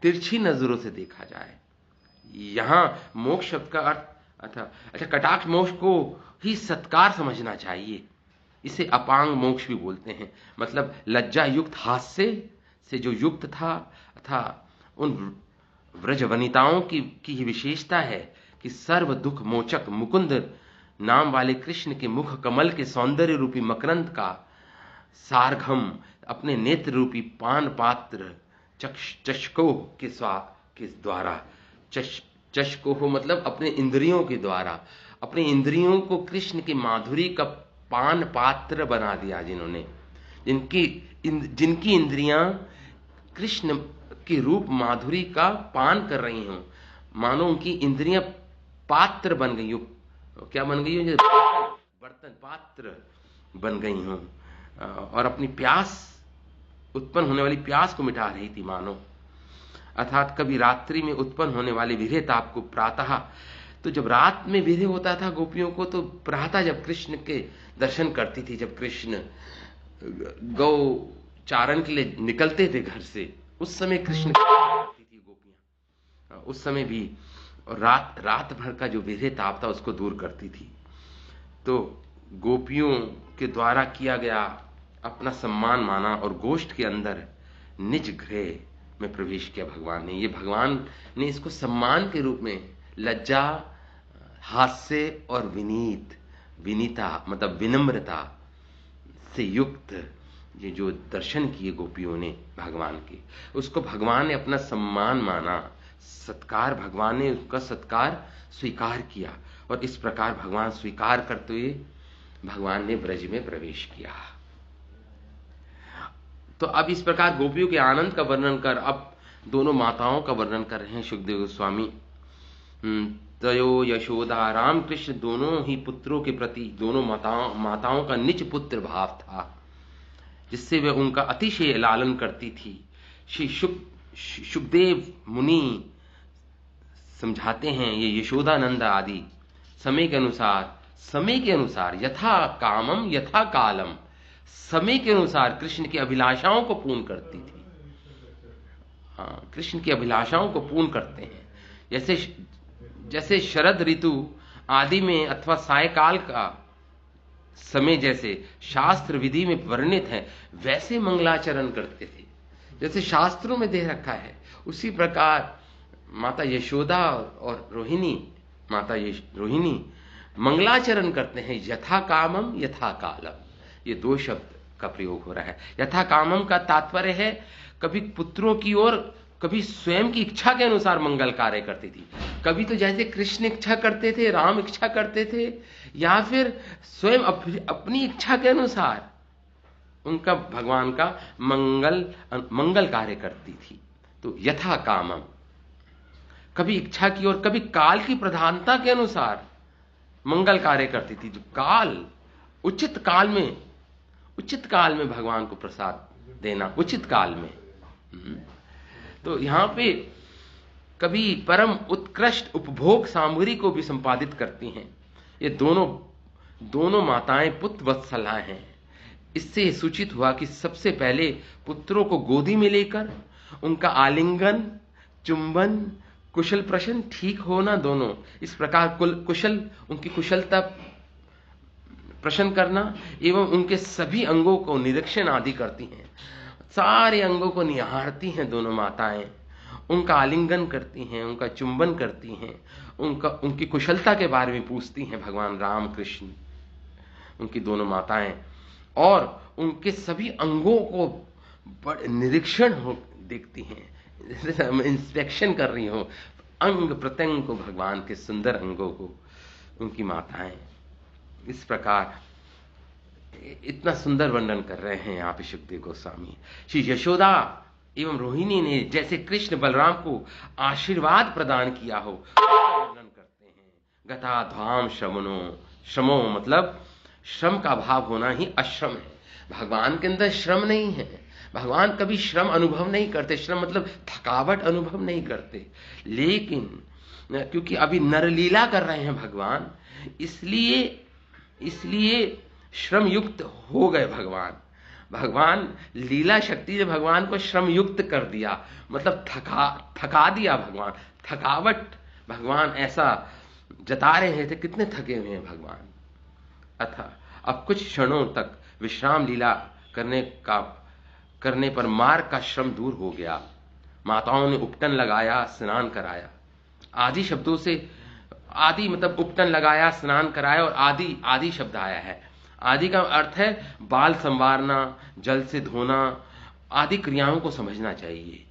S1: तिरछी नजरों से देखा जाए। यहां मोक्ष शब्द का अर्थ अच्छा कटाक्ष मोक्ष को ही सत्कार समझना चाहिए। इसे अपांग मोक्ष भी बोलते हैं, मतलब लज्जा युक्त हास्य से जो युक्त था। अथा उन व्रज वनिताओं की ही विशेषता है कि सर्व दुख मोचक मुकुंद नाम वाले कृष्ण के मुख कमल के सौंदर्य रूपी मकरंद का सारघम अपने नेत्र रूपी पान पात्र चषकों के द्वारा, चषकों मतलब अपने इंद्रियों के द्वारा, अपने इंद्रियों को कृष्ण की माधुरी का पान पात्र बना दिया। जिन्होंने जिनकी इंद्रियां कृष्ण के रूप माधुरी का पान कर रही हों, मानो उनकी इंद्रियां पात्र बन गई हो। क्या बन गई हो? बर्तन पात्र बन गई हों और अपनी प्यास, उत्पन्न होने वाली प्यास को मिटा रही थी मानो। अर्थात कभी रात्रि में उत्पन्न होने वाले विरह ताप को प्रातः, तो जब रात में विरह होता था गोपियों को, तो प्रातः जब कृष्ण के दर्शन करती थी। जब कृष्ण गौ चारण के लिए निकलते थे घर से, उस समय कृष्ण करती थी गोपियां, उस समय भी। और रात भर का जो विरह ताप था उसको दूर करती थी। तो गोपियों के द्वारा किया गया अपना सम्मान माना और गोष्ठ के अंदर निज गृह में प्रवेश किया भगवान ने। ये भगवान ने इसको सम्मान के रूप में लज्जा, हास्य और विनीता मतलब विनम्रता से युक्त ये जो दर्शन किए गोपियों ने भगवान के, उसको भगवान ने अपना सम्मान माना, सत्कार, भगवान ने उसका सत्कार स्वीकार किया। और इस प्रकार भगवान स्वीकार करते हुए भगवान ने ब्रज में प्रवेश किया। तो अब इस प्रकार गोपियों के आनंद का वर्णन कर अब दोनों माताओं का वर्णन कर रहे हैं सुखदेव गोस्वामी। तयो यशोदा, राम कृष्ण दोनों ही पुत्रों के प्रति दोनों माताओं का निज पुत्र भाव था, जिससे वे उनका अतिशय लालन करती थी। श्री सुखदेव मुनि समझाते हैं, ये यशोदानंद आदि समय के अनुसार यथा कामम यथा कालम, समय के अनुसार कृष्ण की अभिलाषाओं को पूर्ण करती थी। हाँ, कृष्ण की अभिलाषाओं को पूर्ण करते हैं। जैसे शरद ऋतु आदि में अथवा सायकाल का समय जैसे शास्त्र विधि में वर्णित है, वैसे मंगलाचरण करते थे, जैसे शास्त्रों में दे रखा है। उसी प्रकार माता यशोदा और रोहिणी मंगलाचरण करते हैं। यथा कामम यथा कालम, ये दो शब्द का प्रयोग हो रहा है। यथा कामम का तात्पर्य है कभी पुत्रों की ओर, कभी स्वयं की इच्छा के अनुसार मंगल कार्य करती थी। कभी तो जैसे कृष्ण इच्छा करते थे, राम इच्छा करते थे, या फिर स्वयं अपनी इच्छा के अनुसार उनका भगवान का मंगल कार्य करती थी। तो यथा कामम, कभी इच्छा की और कभी काल की प्रधानता के अनुसार मंगल कार्य करती थी। जो काल, उचित काल में भगवान को प्रसाद देना, उचित काल में। तो यहां पे कभी परम उत्कृष्ट उपभोग सामग्री को भी संपादित करती हैं। ये दोनों माताएं पुत्र वत्सला हैं। इससे सूचित हुआ कि सबसे पहले पुत्रों को गोदी में लेकर उनका आलिंगन, चुंबन, कुशल प्रश्न ठीक होना, दोनों इस प्रकार उनकी कुशलता प्रश्न करना एवं उनके सभी अंगों को निरीक्षण आदि करती हैं। सारे अंगों को निहारती हैं दोनों माताएं, उनका आलिंगन करती हैं, उनका चुंबन करती हैं, उनकी कुशलता के बारे में पूछती हैं भगवान राम कृष्ण, उनकी दोनों माताएं, और उनके सभी अंगों को बड़े निरीक्षण हो देखती हैं, जैसे इंस्पेक्शन कर रही हो अंग प्रत्यंग को, भगवान के सुंदर अंगों को उनकी माताएं। इस प्रकार इतना सुंदर वर्णन कर रहे हैं यहाँ पे सुखदेव गोस्वामी। श्री यशोदा एवं रोहिणी ने जैसे कृष्ण बलराम को आशीर्वाद प्रदान किया हो, वर्णन करते हैं। गता ध्वाम श्रमो मतलब श्रम का भाव होना ही अश्रम है। भगवान के अंदर श्रम नहीं है, भगवान कभी श्रम अनुभव नहीं करते। श्रम मतलब थकावट अनुभव नहीं करते, लेकिन क्योंकि अभी नरलीला कर रहे हैं भगवान, इसलिए श्रम युक्त हो गए भगवान लीला शक्ति ने भगवान को श्रम युक्त कर दिया, मतलब थका दिया भगवान। थकावट भगवान ऐसा जता रहे थे, कितने थके हुए हैं भगवान। अतः अब कुछ क्षणों तक विश्राम लीला करने पर मार्ग का श्रम दूर हो गया। माताओं ने उपटन लगाया, स्नान कराया। आदि शब्दों से, आदि मतलब उपटन लगाया, स्नान कराया, और आदि शब्द आया है। आदि का अर्थ है बाल संवारना, जल से धोना आदि क्रियाओं को समझना चाहिए।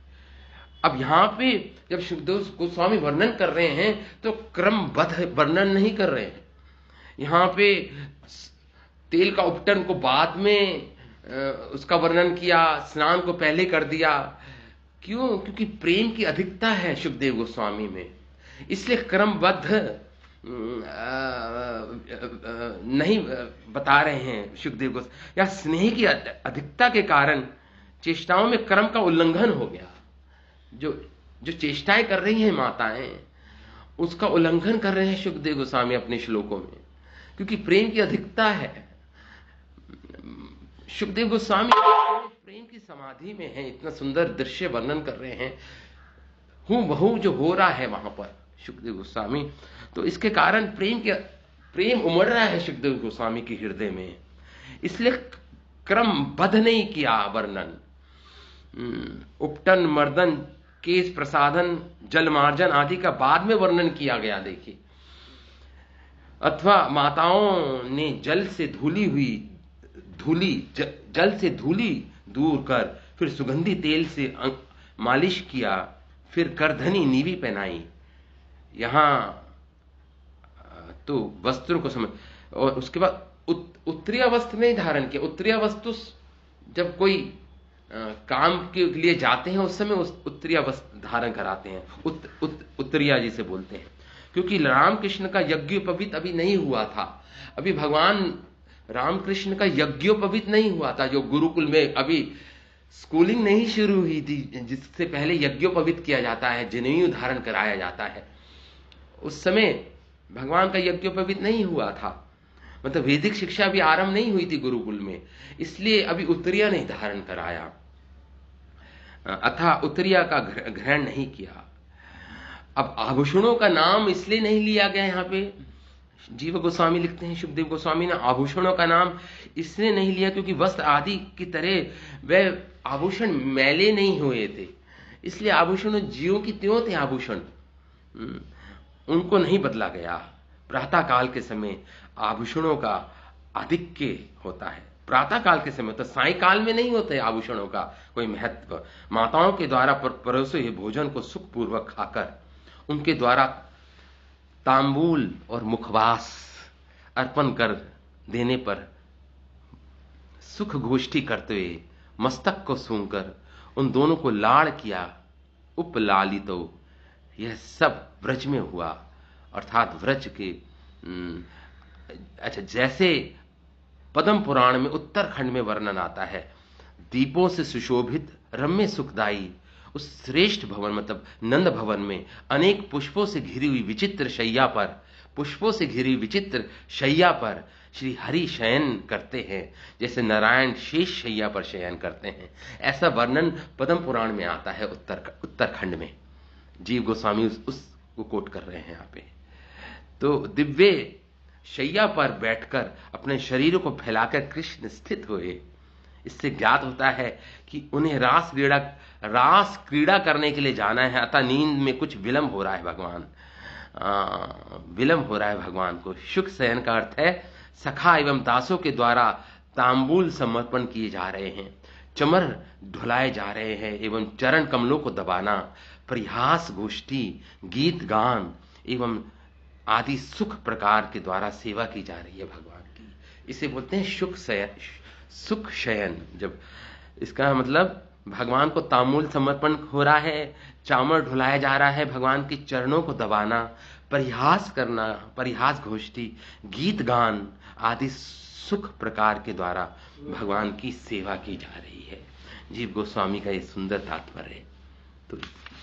S1: अब यहां पे जब सुखदेव गोस्वामी वर्णन कर रहे हैं तो क्रमबद्ध वर्णन नहीं कर रहे हैं। यहां पे तेल का उपटन को बाद में उसका वर्णन किया, स्नान को पहले कर दिया। क्यों? क्योंकि प्रेम की अधिकता है सुखदेव गोस्वामी में, इसलिए क्रमबद्ध नहीं बता रहे हैं सुखदेव गोस्वामी। या स्नेह की अधिकता के कारण चेष्टाओं में क्रम का उल्लंघन हो गया। जो चेष्टाएं कर रही हैं माताएं, उसका उल्लंघन कर रहे हैं सुखदेव गोस्वामी अपने श्लोकों में, क्योंकि प्रेम की अधिकता है। सुखदेव गोस्वामी प्रेम की समाधि में है, इतना सुंदर दृश्य वर्णन कर रहे हैं, हूं बहू जो हो रहा है वहां पर सुखदेव गोस्वामी। तो इसके कारण प्रेम उमड़ रहा है सुखदेव गोस्वामी के हृदय में, इसलिए क्रमबद्ध नहीं किया वर्णन। उपटन, मर्दन, केश प्रसाधन, जल मार्जन आदि का बाद में वर्णन किया गया, देखिए। अथवा माताओं ने जल से धूली दूर कर फिर सुगंधी तेल से मालिश किया, फिर करधनी नीवी पहनाई। यहां तो वस्त्रों को समझ, और उसके बाद उत्तरीय वस्त्र नहीं धारण किया। उत्तरीय वस्त्र जब कोई काम के लिए जाते हैं उस समय उत्तरीय वस्त्र धारण कराते हैं, उत्तरीय जिसे बोलते हैं, क्योंकि रामकृष्ण का यज्ञोपवीत अभी नहीं हुआ था। अभी भगवान रामकृष्ण का यज्ञोपवीत नहीं हुआ था, जो गुरुकुल में अभी स्कूलिंग नहीं शुरू हुई थी, जिससे पहले यज्ञोपवीत किया जाता है, जनेऊ धारण कराया जाता है। उस समय भगवान का यज्ञोपवीत नहीं हुआ था, मतलब वैदिक शिक्षा भी आरंभ नहीं हुई थी गुरुकुल में, इसलिए अभी उत्तरीय नहीं धारण कराया, अथा उत्तरीय का ग्रहण नहीं किया। अब आभूषणों का नाम इसलिए नहीं लिया गया, यहां पे जीव गोस्वामी लिखते हैं, सुखदेव गोस्वामी ने आभूषणों का नाम इसलिए नहीं लिया क्योंकि वस्त्र आदि की तरह वह आभूषण मैले नहीं हुए थे, इसलिए आभूषण जीवों की त्यों थे आभूषण, उनको नहीं बदला गया। प्रातः काल के समय आभूषणों का आधिक्य होता है, प्रातः काल के समय, तो सायकाल में नहीं होते आभूषणों का कोई महत्व। माताओं के द्वारा परोसे हुए भोजन को सुखपूर्वक खाकर उनके द्वारा तांबूल और मुखवास अर्पण कर देने पर सुख गोष्ठी करते हुए मस्तक को सूंघकर उन दोनों को लाड़ किया, उपलालितो, यह सब व्रज में हुआ, अर्थात व्रज के अच्छा, जैसे पद्म पुराण में उत्तरखंड में वर्णन आता है, दीपों से सुशोभित रम्य सुखदाई उस श्रेष्ठ भवन, मतलब नंद भवन में अनेक पुष्पों से घिरी हुई विचित्र शैया पर श्री हरि शयन करते हैं, जैसे नारायण शेष शैया पर शयन करते हैं। ऐसा वर्णन पद्म पुराण में आता है उत्तरखंड में। जीव गोस्वामी उसको कोट कर रहे हैं यहाँ पे। तो दिव्य शैया पर बैठकर अपने शरीर को फैलाकर कृष्ण स्थित हुए। इससे ज्ञात होता है कि उन्हें रास क्रीड़ा करने के लिए जाना है, अतः नींद में कुछ विलंब हो रहा है भगवान को। सुख शयन का अर्थ है सखा एवं दासों के द्वारा तांबूल समर्पण किए जा रहे हैं, चमर ढुलाए जा रहे हैं एवं चरण कमलों को दबाना, परिहास गोष्ठी, गीत गान एवं आदि सुख प्रकार के द्वारा सेवा की जा रही है भगवान की। इसे बोलते हैं सुख शयन। जब इसका मतलब भगवान को तांबूल समर्पण हो रहा है, चामर ढुलाया जा रहा है, भगवान के चरणों को दबाना, परिहास करना, परिहास गोष्ठी, गीत गान आदि सुख प्रकार के द्वारा भगवान की सेवा की जा रही है। जीव गोस्वामी का ये सुंदर तात्पर्य है। तो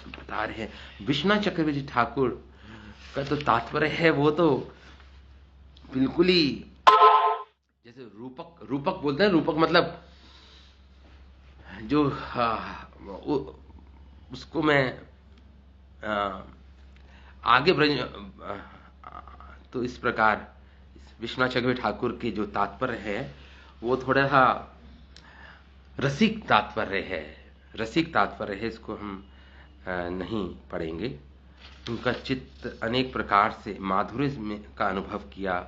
S1: बता रहे हैं विश्वनाथ चक्रवर्ती ठाकुर का तो तात्पर्य है, वो तो बिल्कुल ही जैसे रूपक बोलते हैं। रूपक मतलब जो उसको मैं आगे तो इस प्रकार विश्वनाथ चक्रवर्ती ठाकुर के जो तात्पर्य है वो थोड़ा सा रसिक तात्पर्य है। इसको हम नहीं पढ़ेंगे। उनका चित्त अनेक प्रकार से माधुर्य में का अनुभव किया।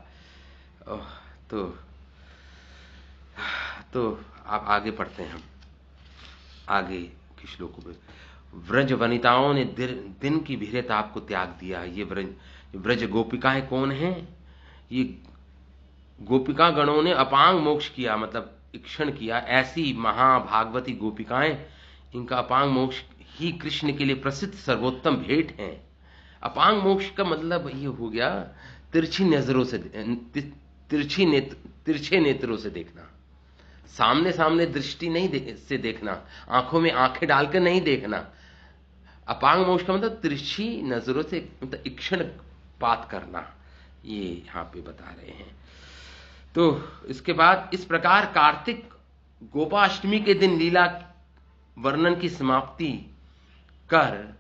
S1: तो आप आगे पढ़ते हैं, हम आगे के श्लोकों में। व्रज वनिताओं ने दिन की भीरताप को त्याग दिया। ये व्रज गोपिकाएं कौन हैं? ये गोपिका गणों ने अपांग मोक्ष किया, मतलब इक्षण किया। ऐसी महाभागवती गोपिकाएं, इनका अपांग मोक्ष ही कृष्ण के लिए प्रसिद्ध सर्वोत्तम भेंट है। अपांग मोक्ष का मतलब ये हो गया तिरछी नेत्रों से देखना, सामने दृष्टि नहीं से देखना, आंखों में आंखें डालकर नहीं देखना। अपांग मोक्ष का मतलब तिरछी नजरों से, मतलब इक्षण पात करना, ये यहां पे बता रहे हैं। तो इसके बाद इस प्रकार कार्तिक गोपाष्टमी के दिन लीला वर्णन की समाप्ति कर,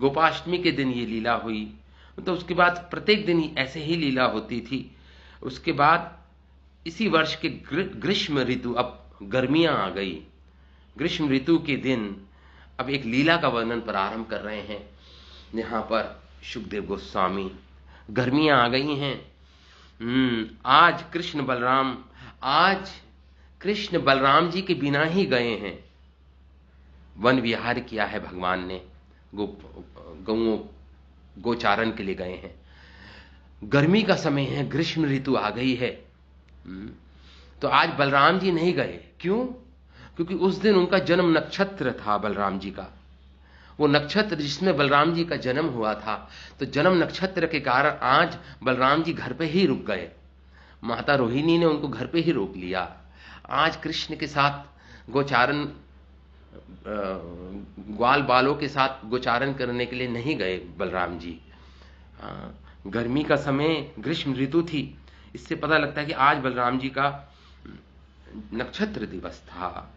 S1: गोपाष्टमी के दिन ये लीला हुई, तो उसके बाद प्रत्येक दिन ऐसे ही लीला होती थी। उसके बाद इसी वर्ष के ग्रीष्म ऋतु, अब गर्मियां आ गई, ग्रीष्म ऋतु के दिन अब एक लीला का वर्णन प्रारंभ कर रहे हैं यहाँ पर शुकदेव गोस्वामी। गर्मियां आ गई हैं। आज कृष्ण बलराम जी के बिना ही गए हैं, वन विहार किया है भगवान ने, गौओं गोचारण के लिए गए हैं। गर्मी का समय है, ग्रीष्म ऋतु आ गई है। तो आज बलराम जी नहीं गए। क्यों? क्योंकि उस दिन उनका जन्म नक्षत्र था बलराम जी का, वो नक्षत्र जिसमें बलराम जी का जन्म हुआ था। तो जन्म नक्षत्र के कारण आज बलराम जी घर पे ही रुक गए। माता रोहिणी ने उनको घर पे ही रोक लिया। आज कृष्ण के साथ गोचारण, ग्वाल बालों के साथ गोचारण करने के लिए नहीं गए बलराम जी। गर्मी का समय, ग्रीष्म ऋतु थी, इससे पता लगता है कि आज बलराम जी का नक्षत्र दिवस था।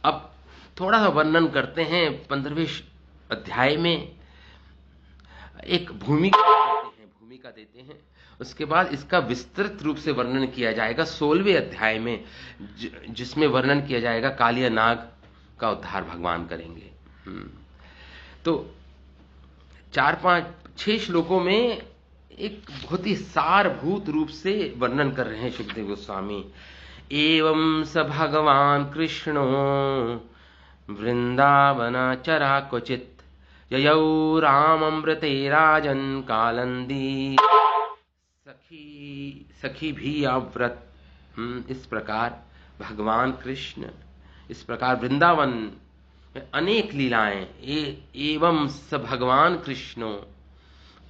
S1: अब थोड़ा सा वर्णन करते हैं। 15वें अध्याय में एक भूमिका देते हैं। उसके बाद इसका विस्तृत रूप से वर्णन किया जाएगा 16वें अध्याय में, जिसमें वर्णन किया जाएगा कालिया नाग का उद्धार भगवान करेंगे। तो 4-5-6 श्लोकों में एक बहुत ही सारभूत रूप से वर्णन कर रहे हैं शुकदेव गोस्वामी। एवं स भगवान कृष्णो वृंदावनाचरा क्वचित् ययौ राममृते राजन कालंदी सखी भी अव्रत। इस प्रकार भगवान कृष्ण इस प्रकार वृंदावन में अनेक लीलाएं, एवं स भगवान कृष्णो,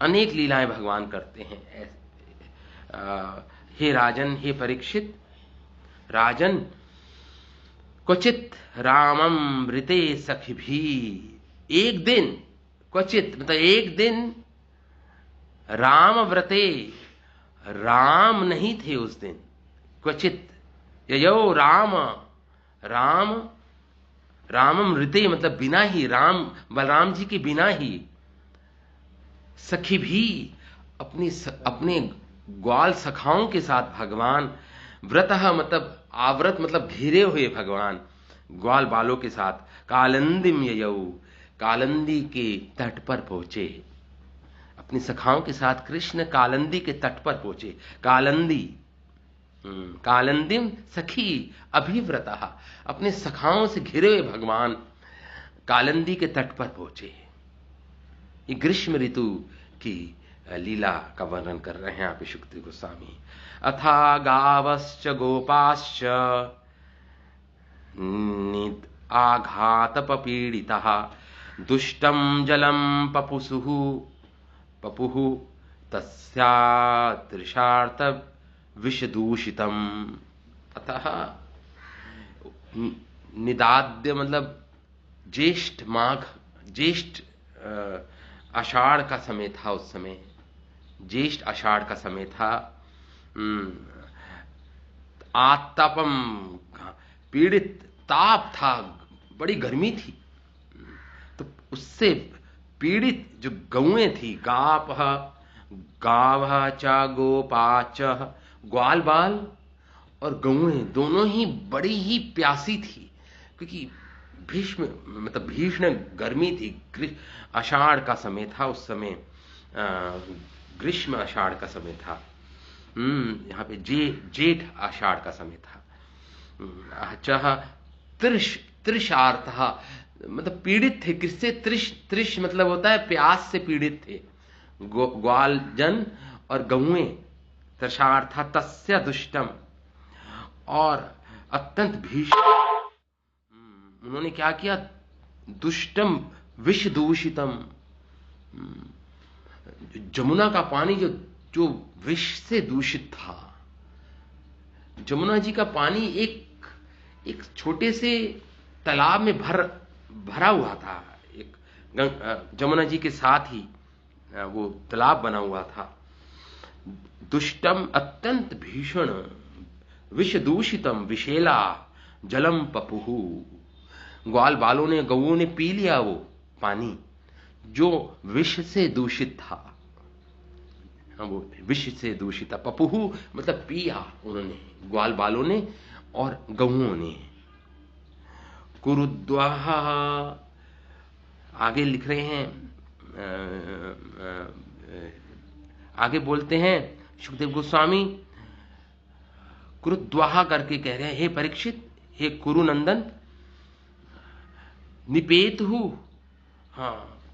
S1: अनेक लीलाएं भगवान करते हैं। हे राजन, हे परीक्षित, राजन, क्वचित रामम मृते सखी भी, एक दिन, क्वचित मतलब एक दिन, राम व्रते, राम नहीं थे उस दिन, क्वचित ययो रामम मृते मतलब बिना ही, बलराम जी के बिना ही, सखी भी अपने ग्वाल सखाओं के साथ भगवान, व्रतः मतलब आवृत मतलब घिरे हुए भगवान ग्वाल बालों के साथ, कालंदिम ययौ, कालंदी के तट पर पहुंचे। अपनी सखाओं के साथ कृष्ण कालंदी के तट पर पहुंचे। कालंदिम सखी अभिव्रतः, अपने सखाओं से घिरे हुए भगवान कालंदी के तट पर पहुंचे। ये ग्रीष्म ऋतु की लीला का वर्णन कर रहे हैं यहाँ पे शुकदेव गोस्वामी। अथा गावश्च गोपाश्च आघातपपीडितः दुष्टं जलं पपुः तस्यादृशार्थ विषदूषितम्। अतः निदाद्य मतलब ज्येष्ठ माघ, ज्येष्ठ आषाढ़ का समय था। उस समय ज्येष्ठ आषाढ़ का समय था। आतपम पीड़ित, ताप था, बड़ी गर्मी थी। तो उससे पीड़ित जो गौएं थी, गावः च गोपाच, ग्वाल बाल और गौएं दोनों ही बड़ी ही प्यासी थी, क्योंकि भीषण गर्मी थी। आषाढ़ का समय था उस समय, ग्रीष्म आषाढ़ का समय था। यहाँ पे जेठ आषाढ़ का समय था। तृषार्थः मतलब पीड़ित थे। किससे? तृष मतलब होता है प्यास से पीड़ित थे ग्वाल जन और गौएं। तृषार्थ तस्य दुष्टम, और अत्यंत भीषण उन्होंने क्या किया? दुष्टम विष दूषितम, जमुना का पानी जो विष से दूषित था। जमुना जी का पानी एक छोटे से तालाब में भरा हुआ था। एक जमुना जी के साथ ही वो तालाब बना हुआ था। दुष्टम अत्यंत भीषण विष दूषितम विशेला जलम पपुहु। ग्वाल बालों ने, गऊओं ने पी लिया वो पानी जो विष से दूषित था। वो विष से दूषित था। पपुहु मतलब पिया उन्होंने, ग्वाल बालों ने और गऊओं ने। कुरुद्वाहा, आगे लिख रहे हैं, आगे बोलते हैं सुखदेव गोस्वामी, कुरुद्वाहा करके कह रहे हैं, हे परीक्षित, हे कुरुनंदन, निपेतु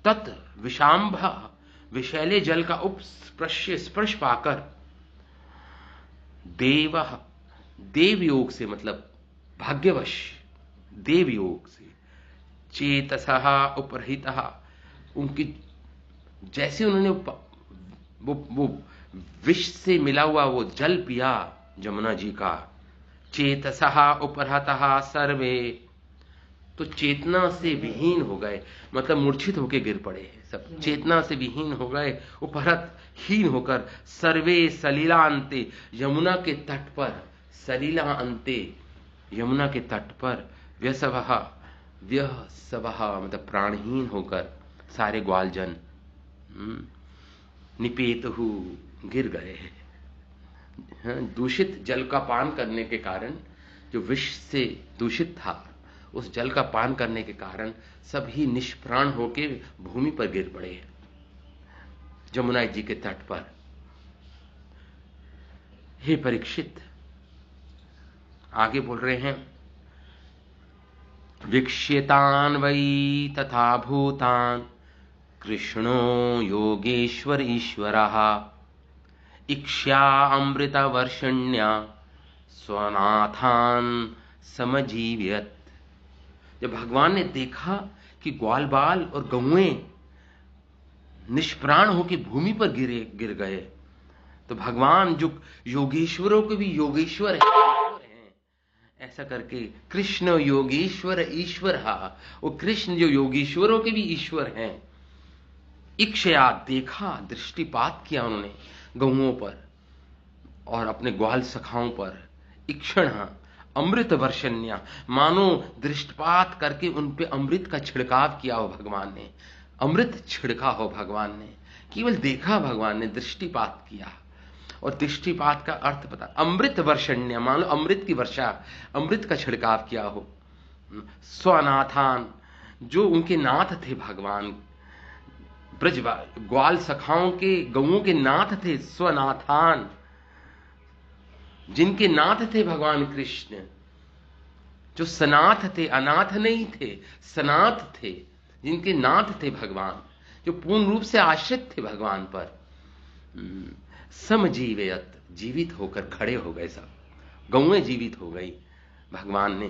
S1: तत् विषांभ, विषैले जल का स्पर्श पाकर देव, देव योग से मतलब भाग्यवश, देव योग से, चेतसः उपरहितः, उनकी जैसे उन्होंने वो विष से मिला हुआ वो जल पिया जमुना जी का, चेतसः उपरहतः सर्वे, तो चेतना से विहीन हो गए, मतलब मूर्छित होकर गिर पड़े सब, चेतना से विहीन हो गए, उपहत हीन होकर, सर्वे सलीला अंते, यमुना के तट पर, सलीला अंते यमुना के तट पर, व्यसवः, व्यसवः मतलब प्राणहीन होकर सारे ग्वालजन निपेतहु गिर गए। दूषित जल का पान करने के कारण, जो विष से दूषित था, उस जल का पान करने के कारण सभी निष्प्राण होके भूमि पर गिर पड़े जमुना जी के तट पर। हे परीक्षित, आगे बोल रहे हैं, विक्ष्यतान वै तथा भूतान कृष्णो योगेश्वर ईश्वरः, इक्ष्या अमृत वर्षण्या स्वनाथान समजीव्यत। जब भगवान ने देखा कि ग्वाल बाल और गौएं निष्प्राण होकर भूमि पर गिर गए, तो भगवान जो योगेश्वरों के भी योगेश्वर हैं, ऐसा करके कृष्ण योगेश्वर ईश्वर, वो कृष्ण जो योगेश्वरों के भी ईश्वर हैं, इक्षया देखा, दृष्टिपात किया उन्होंने गौओं पर और अपने ग्वाल सखाओं पर, इक्षण अमृत वर्षण्या, मानो दृष्टिपात करके उन पे अमृत का छिड़काव किया हो भगवान ने, अमृत छिड़का हो भगवान ने, केवल देखा भगवान ने, दृष्टिपात किया। और दृष्टिपात का अर्थ पता, अमृत वर्षण्य मानो अमृत की वर्षा, अमृत का छिड़काव किया हो। स्वनाथान, जो उनके नाथ थे भगवान, ब्रज ग्वाल सखाओं के, गौओं के नाथ थे, स्वनाथान, जिनके नाथ थे भगवान कृष्ण, जो सनाथ थे, अनाथ नहीं थे, सनाथ थे, जिनके नाथ थे भगवान, जो पूर्ण रूप से आश्रित थे भगवान पर। समजीवयत, जीवित होकर खड़े हो गए सब, गौएं जीवित हो गई। भगवान ने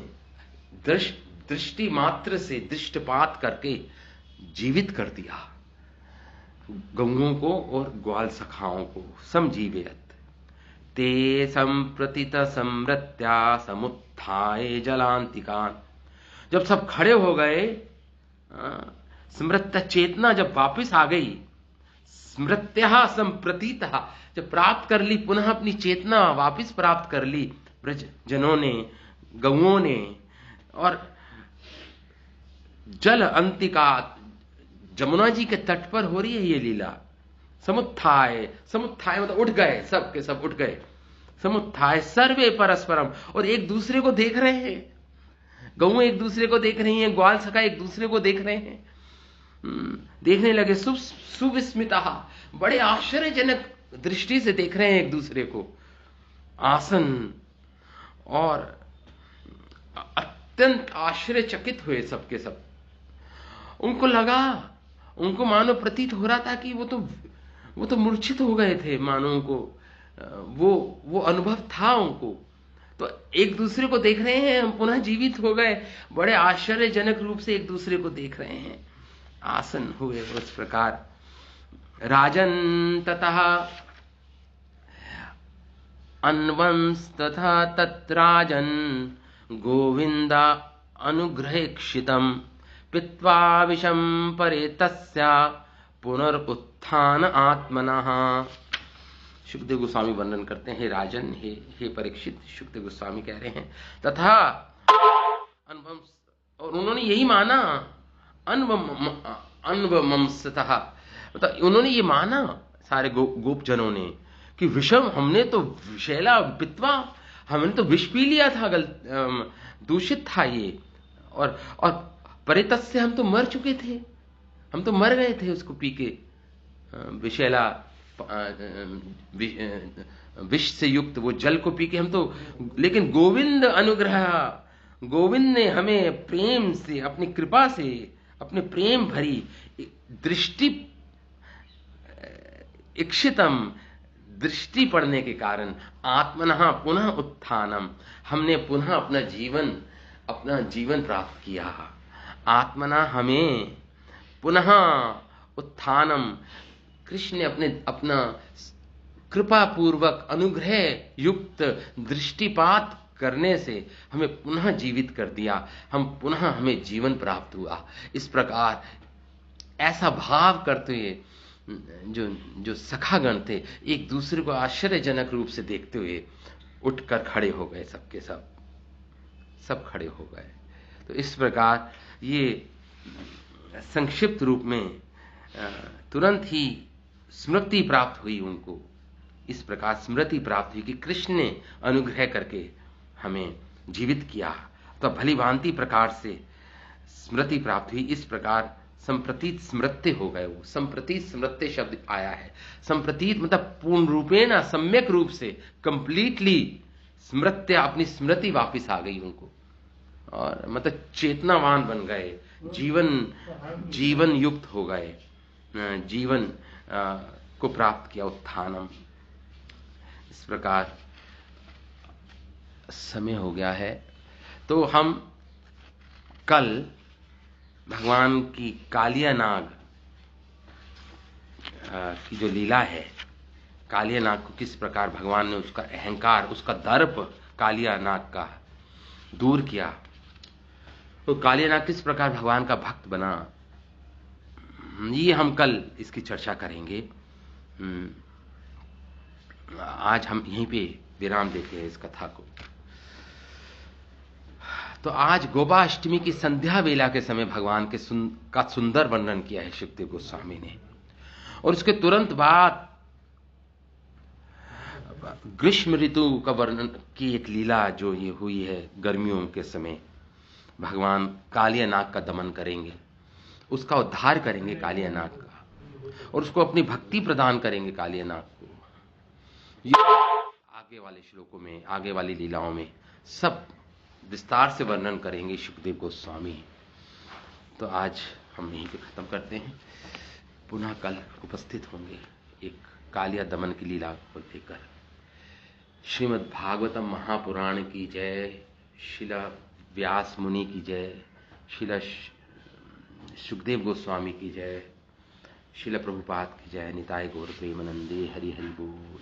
S1: दृष्टि मात्र से दृष्टिपात करके जीवित कर दिया गौओं को और ग्वाल सखाओं को। समजीवयत ते संप्रतित समृत्या समुत्थाय जलांतिकान, जब सब खड़े हो गए, स्मृत्य चेतना जब वापस आ गई, स्मृत्या संप्रतीत, जब प्राप्त कर ली, पुनः अपनी चेतना वापस प्राप्त कर ली ब्रज जनों ने, गौओं ने, और जल अंतिका, जमुना जी के तट पर हो रही है ये लीला। समुत्थाय, समुत्थाय मतलब उठ गए, सब के सब उठ गए। समुत्थाय सर्वे परस्परम, और एक दूसरे को देख रहे हैं, गऊ एक दूसरे को देख रही हैं, ग्वाल सखा एक दूसरे को देख रहे हैं, देखने लगे। सुविस्मिता, बड़े आश्चर्यजनक दृष्टि से देख रहे हैं एक दूसरे को। आसन, और अत्यंत आश्चर्यचकित हुए सबके सब। उनको लगा, उनको मानो प्रतीत हो रहा था कि वो तो मूर्छित हो गए थे, मानो उनको वो अनुभव था उनको। तो एक दूसरे को देख रहे हैं, हम पुनः जीवित हो गए, बड़े आश्चर्यजनक रूप से एक दूसरे को देख रहे हैं। आसन हुए उस प्रकार। राजन ततः अन्वंस तथा तत्राजन गोविंदा अनुग्रहेक्षितम पित्वा विषम परे तस्या पुनरुत्थान आत्मनः। सुखदेव गोस्वामी वर्णन करते हैं, हे राजन, हे परीक्षित, सुखदेव गोस्वामी कह रहे हैं, तथा अनुभव, और उन्होंने यही माना, अनवमंसतः, मतलब उन्होंने ये माना सारे गोपजनों ने कि विषम, हमने तो विषैला पित्वा, हमने तो विष पी लिया था, दूषित था ये, और परितस्य, हम तो मर चुके थे, हम तो मर गए थे उसको पी के, विषैला विष से युक्त वो जल को पी के हम तो, लेकिन गोविंद अनुग्रह, गोविंद ने हमें प्रेम से, अपनी कृपा से, अपने प्रेम भरी दृष्टि, इक्षितम, दृष्टि पड़ने के कारण, आत्मनः पुनः उत्थानम, हमने पुनः अपना जीवन प्राप्त किया। आत्मना, हमें पुनः उत्थानम, कृष्ण ने अपना कृपा पूर्वक अनुग्रह युक्त दृष्टिपात करने से हमें पुनः जीवित कर दिया, हमें जीवन प्राप्त हुआ। इस प्रकार ऐसा भाव करते हुए जो सखागण थे, एक दूसरे को आश्चर्यजनक रूप से देखते हुए उठकर खड़े हो गए, सबके सब खड़े हो गए। तो इस प्रकार ये संक्षिप्त रूप में तुरंत ही स्मृति प्राप्त हुई उनको। इस प्रकार स्मृति प्राप्त हुई कि कृष्ण ने अनुग्रह करके हमें जीवित किया, तो भली भांति प्रकार से स्मृति प्राप्त हुई। इस प्रकार संप्रतीत स्मृत्य हो गए। वो संप्रतीत स्मृत्य शब्द आया है। संप्रतीत मतलब पूर्ण रूपेण, सम्यक रूप से, कंप्लीटली स्मृत्य, अपनी स्मृति वापिस आ गई उनको, और मतलब चेतनावान बन गए, जीवन युक्त हो गए, जीवन को प्राप्त किया, उत्थानम। इस प्रकार समय हो गया है, तो हम कल भगवान की कालिया नाग की जो लीला है, कालिया नाग को किस प्रकार भगवान ने उसका अहंकार, उसका दर्प कालिया नाग का दूर किया, तो कालिया नाग किस प्रकार भगवान का भक्त बना, ये हम कल इसकी चर्चा करेंगे। आज हम यहीं पे विराम देते हैं इस कथा को। तो आज गोपाष्टमी की संध्या वेला के समय भगवान का सुंदर वर्णन किया है सुखदेव गोस्वामी ने, और उसके तुरंत बाद ग्रीष्म ऋतु का वर्णन की एक लीला जो ये हुई है, गर्मियों के समय भगवान कालिया नाग का दमन करेंगे, उसका उद्धार करेंगे कालिया नाग का, और उसको अपनी भक्ति प्रदान करेंगे कालिया नाग को। ये आगे वाले श्लोकों में, आगे वाली लीलाओं में सब विस्तार से वर्णन करेंगे सुखदेव गोस्वामी। तो आज हम यहीं पे खत्म करते हैं, पुनः कल उपस्थित होंगे एक कालिया दमन की लीला को लेकर। श्रीमद् भागवतम महापुराण की जय, शिला व्यास मुनि की जय, शिला सुखदेव गोस्वामी की जय, शिला प्रभुपाद की जय। निताय गौर प्रेमानंदे। हरि हरि बोल।